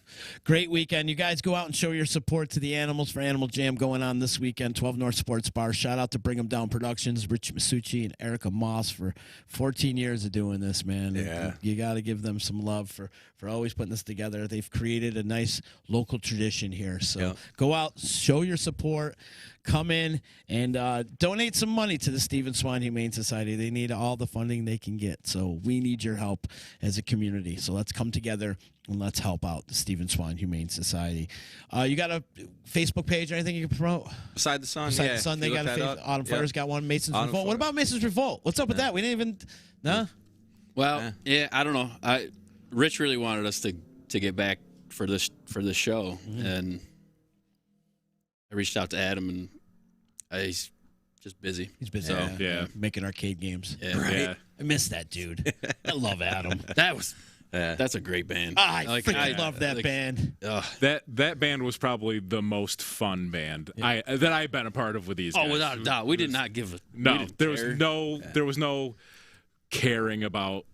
Great weekend. You guys go out and show your support to the animals for Animal Jam going on this weekend, 12 North Sports Bar. Shout out to Bring 'em Down Productions, Rich Masucci and Erica Moss for 14 years of doing this, man.
Yeah.
You got to give them some love for always putting this together. They've created a nice local tradition here. So go out, show your support, come in, and donate some money to the Stephen Swan Humane Society. They need all the funding they can get. So we need your help as a community. So let's come together and let's help out the Stephen Swan Humane Society. You got a Facebook page or anything you can promote?
Beside the Sun,
Beside the Sun, they got a Facebook. Autumn Fire's got one. Mason's
Autumn
Revolt.
Fire.
What about Mason's Revolt? What's up with that? We didn't even. No.
Well, yeah, I don't know. Rich really wanted us to get back for this show, and I reached out to Adam, and he's just busy.
He's busy.
So,
yeah.
Making arcade games.
Yeah.
Right.
Yeah.
I miss that dude. I love Adam.
That's a great band.
I freaking love that band.
That band was probably the most fun band that I've been a part of with these guys.
Oh, without a doubt, we did not give a
No, there was no caring about.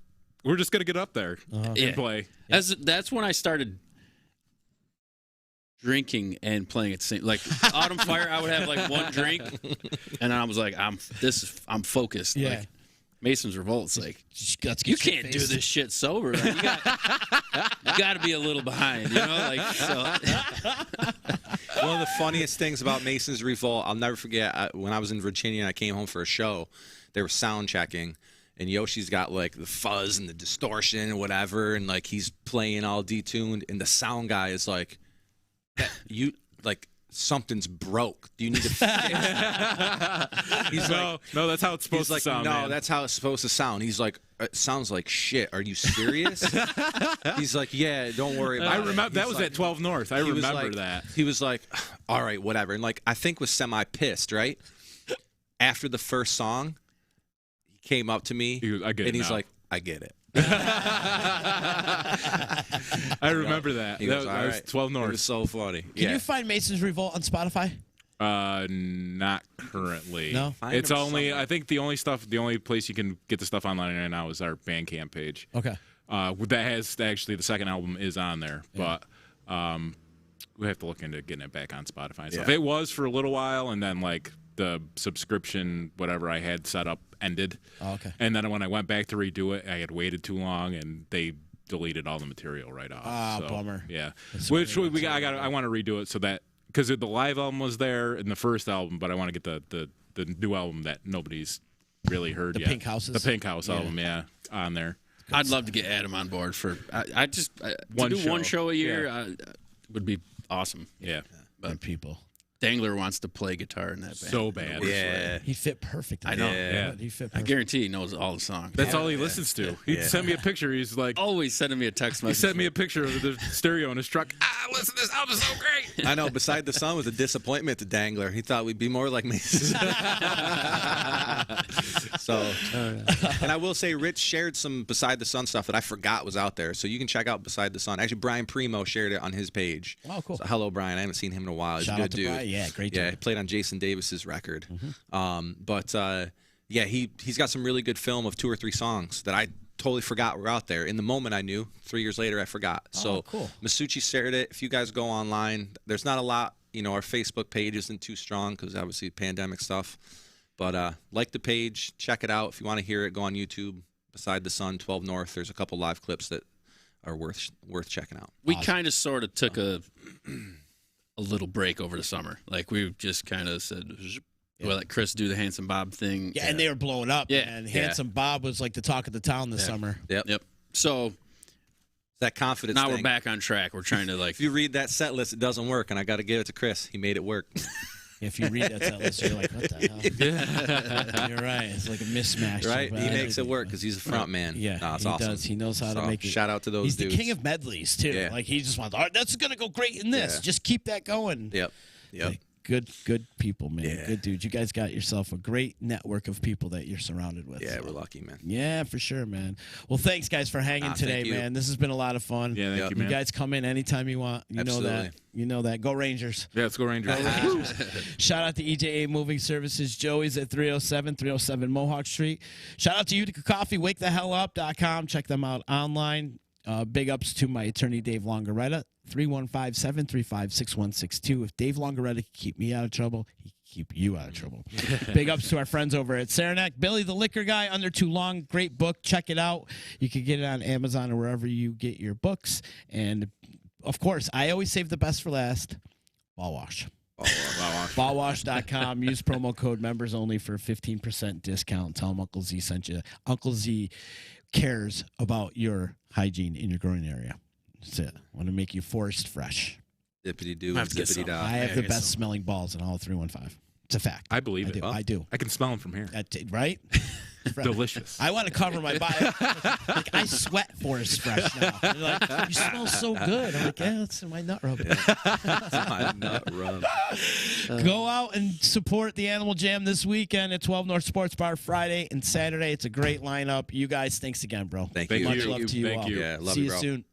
We're just gonna get up there and play.
That's when I started drinking and playing at the same. Like Autumn Fire, I would have like one drink, and I was like, I'm focused.
Yeah.
Like, Mason's Revolt's like,
Let's get
you
shit
can't do
faced.
this shit sober. Like, you got to be a little behind, you know. Like, so.
One of the funniest things about Mason's Revolt, I'll never forget, when I was in Virginia and I came home for a show, they were sound checking, and Yoshi's got like the fuzz and the distortion and whatever, and like he's playing all detuned, and the sound guy is like, you like. Something's broke. Do you need to fix it? He's
no, that's how it's supposed to sound.
No,
man.
that's how it's supposed to sound. He's like, it sounds like shit. Are you serious? He's like, yeah, don't worry about it.
I remember that was at 12 North. I remember that.
He was like, all right, whatever. And like, I think was semi pissed, right? After the first song, he came up to me and he's like, I get it.
I remember that.
He goes,
that was 12 North.
It was so funny.
Can you find Mason's Revolt on Spotify?
Not currently.
No?
It's only, I think the only place you can get the stuff online right now is our Bandcamp page.
Okay.
That has actually, the second album is on there, but we have to look into getting it back on Spotify and stuff. It was for a little while, and then like the subscription, whatever I had set up, ended.
Oh, okay.
And then when I went back to redo it, I had waited too long, and they deleted all the material right off.
Ah,
so,
bummer.
Yeah. Which I want to redo it so that, because the live album was there in the first album, but I want to get the new album that nobody's really heard yet.
Pink Houses?
The Pink House album, on there.
I'd love to get Adam on board for. I to do one show a year would be awesome.
Yeah.
But people.
Dangler wants to play guitar in that band.
So bad.
Yeah.
He fit perfect.
I know.
Yeah.
He fit
I
perfect.
guarantee he knows all the songs.
That's all he listens to. He sent me a picture. He's like,
Always sending me a text
he
message.
sent me a picture of the stereo in his truck. Listen, this album is so great.
I know. Beside the Sun was a disappointment to Dangler. He thought we'd be more like me. So, and I will say, Rich shared some Beside the Sun stuff that I forgot was out there. So you can check out Beside the Sun. Actually, Brian Primo shared it on his page.
Oh, cool.
So, hello, Brian. I haven't seen him in a while. He's
Shout
a
out
good
to
dude.
Brian. Yeah, great
Yeah,
dude.
he played on Jason Davis's record. Yeah, he's got some really good film of 2 or 3 songs that I totally forgot were out there. In the moment, I knew. 3 years later, I forgot. So
cool.
Masucci shared it. If you guys go online, there's not a lot. You know, our Facebook page isn't too strong because obviously pandemic stuff. But like the page, check it out. If you want to hear it, go on YouTube. Beside the Sun, 12 North. There's a couple live clips that are worth checking out.
We kind of sort of took a little break over the summer. Like we just kind of said, we'll let Chris do the Handsome Bob thing.
Yeah, and they were blowing up.
Yeah.
And Handsome Bob was like the talk of the town this summer.
Yep. So
That confidence
now
thing.
we're back on track. We're trying to like.
If you read that set list, it doesn't work, and I got to give it to Chris. He made it work.
If you read that set list, you're like, what the hell? You're right. It's like a mismatch.
Right?
of
He makes it
everything.
work because he's a front man.
Yeah,
No, it's
he
awesome.
does. He knows how to
So,
make it.
shout out to those
He's
dudes.
the king of medleys, too.
Yeah.
Like, he just wants, all right, that's going to go great in this.
Yeah.
Just keep that going.
Yep.
Like, good people, man.
Yeah.
Good dudes. You guys got yourself a great network of people that you're surrounded with.
Yeah,
so.
we're lucky, man.
Yeah, for sure, man. Well, thanks, guys, for hanging today,
thank you.
man. This has been a lot of fun.
Yeah, thank you,
You
man.
guys come in anytime you want. You know that. You know that. Go Rangers.
Yeah, let's go Rangers.
Shout out to EJA Moving Services. Joey's at 307 Mohawk Street. Shout out to Utica Coffee, wakethehellup.com. Check them out online. Big ups to my attorney, Dave Longaretta, 315-735-6162. If Dave Longaretta can keep me out of trouble, he can keep you out of trouble. Big ups to our friends over at Saranac. Billy the Liquor Guy, Under Too Long. Great book. Check it out. You can get it on Amazon or wherever you get your books. And, of course, I always save the best for last. Ball Wash. Ballwash.com. Use promo code members only for a 15% discount. Tell them Uncle Z sent you. Uncle Z cares about your hygiene in your growing area. That's it. I want to make you forest fresh.
Dippity doo,
I have to get
zippity
some.
da.
I have the best smelling balls in all 315. It's a fact.
I believe it.
I do.
I can smell them from here.
Right?
Delicious.
I want to cover my body. Like, I sweat forest fresh now. They're like, you smell so good. I'm like, yeah, that's my nut rub.
My nut rub.
Go out and support the Animal Jam this weekend at 12 North Sports Bar Friday and Saturday. It's a great lineup. You guys, thanks again, bro.
Thank
Thank
you.
Much
you.
love to you
Thank
all.
you.
Yeah, love
See
you,
you
bro.
soon.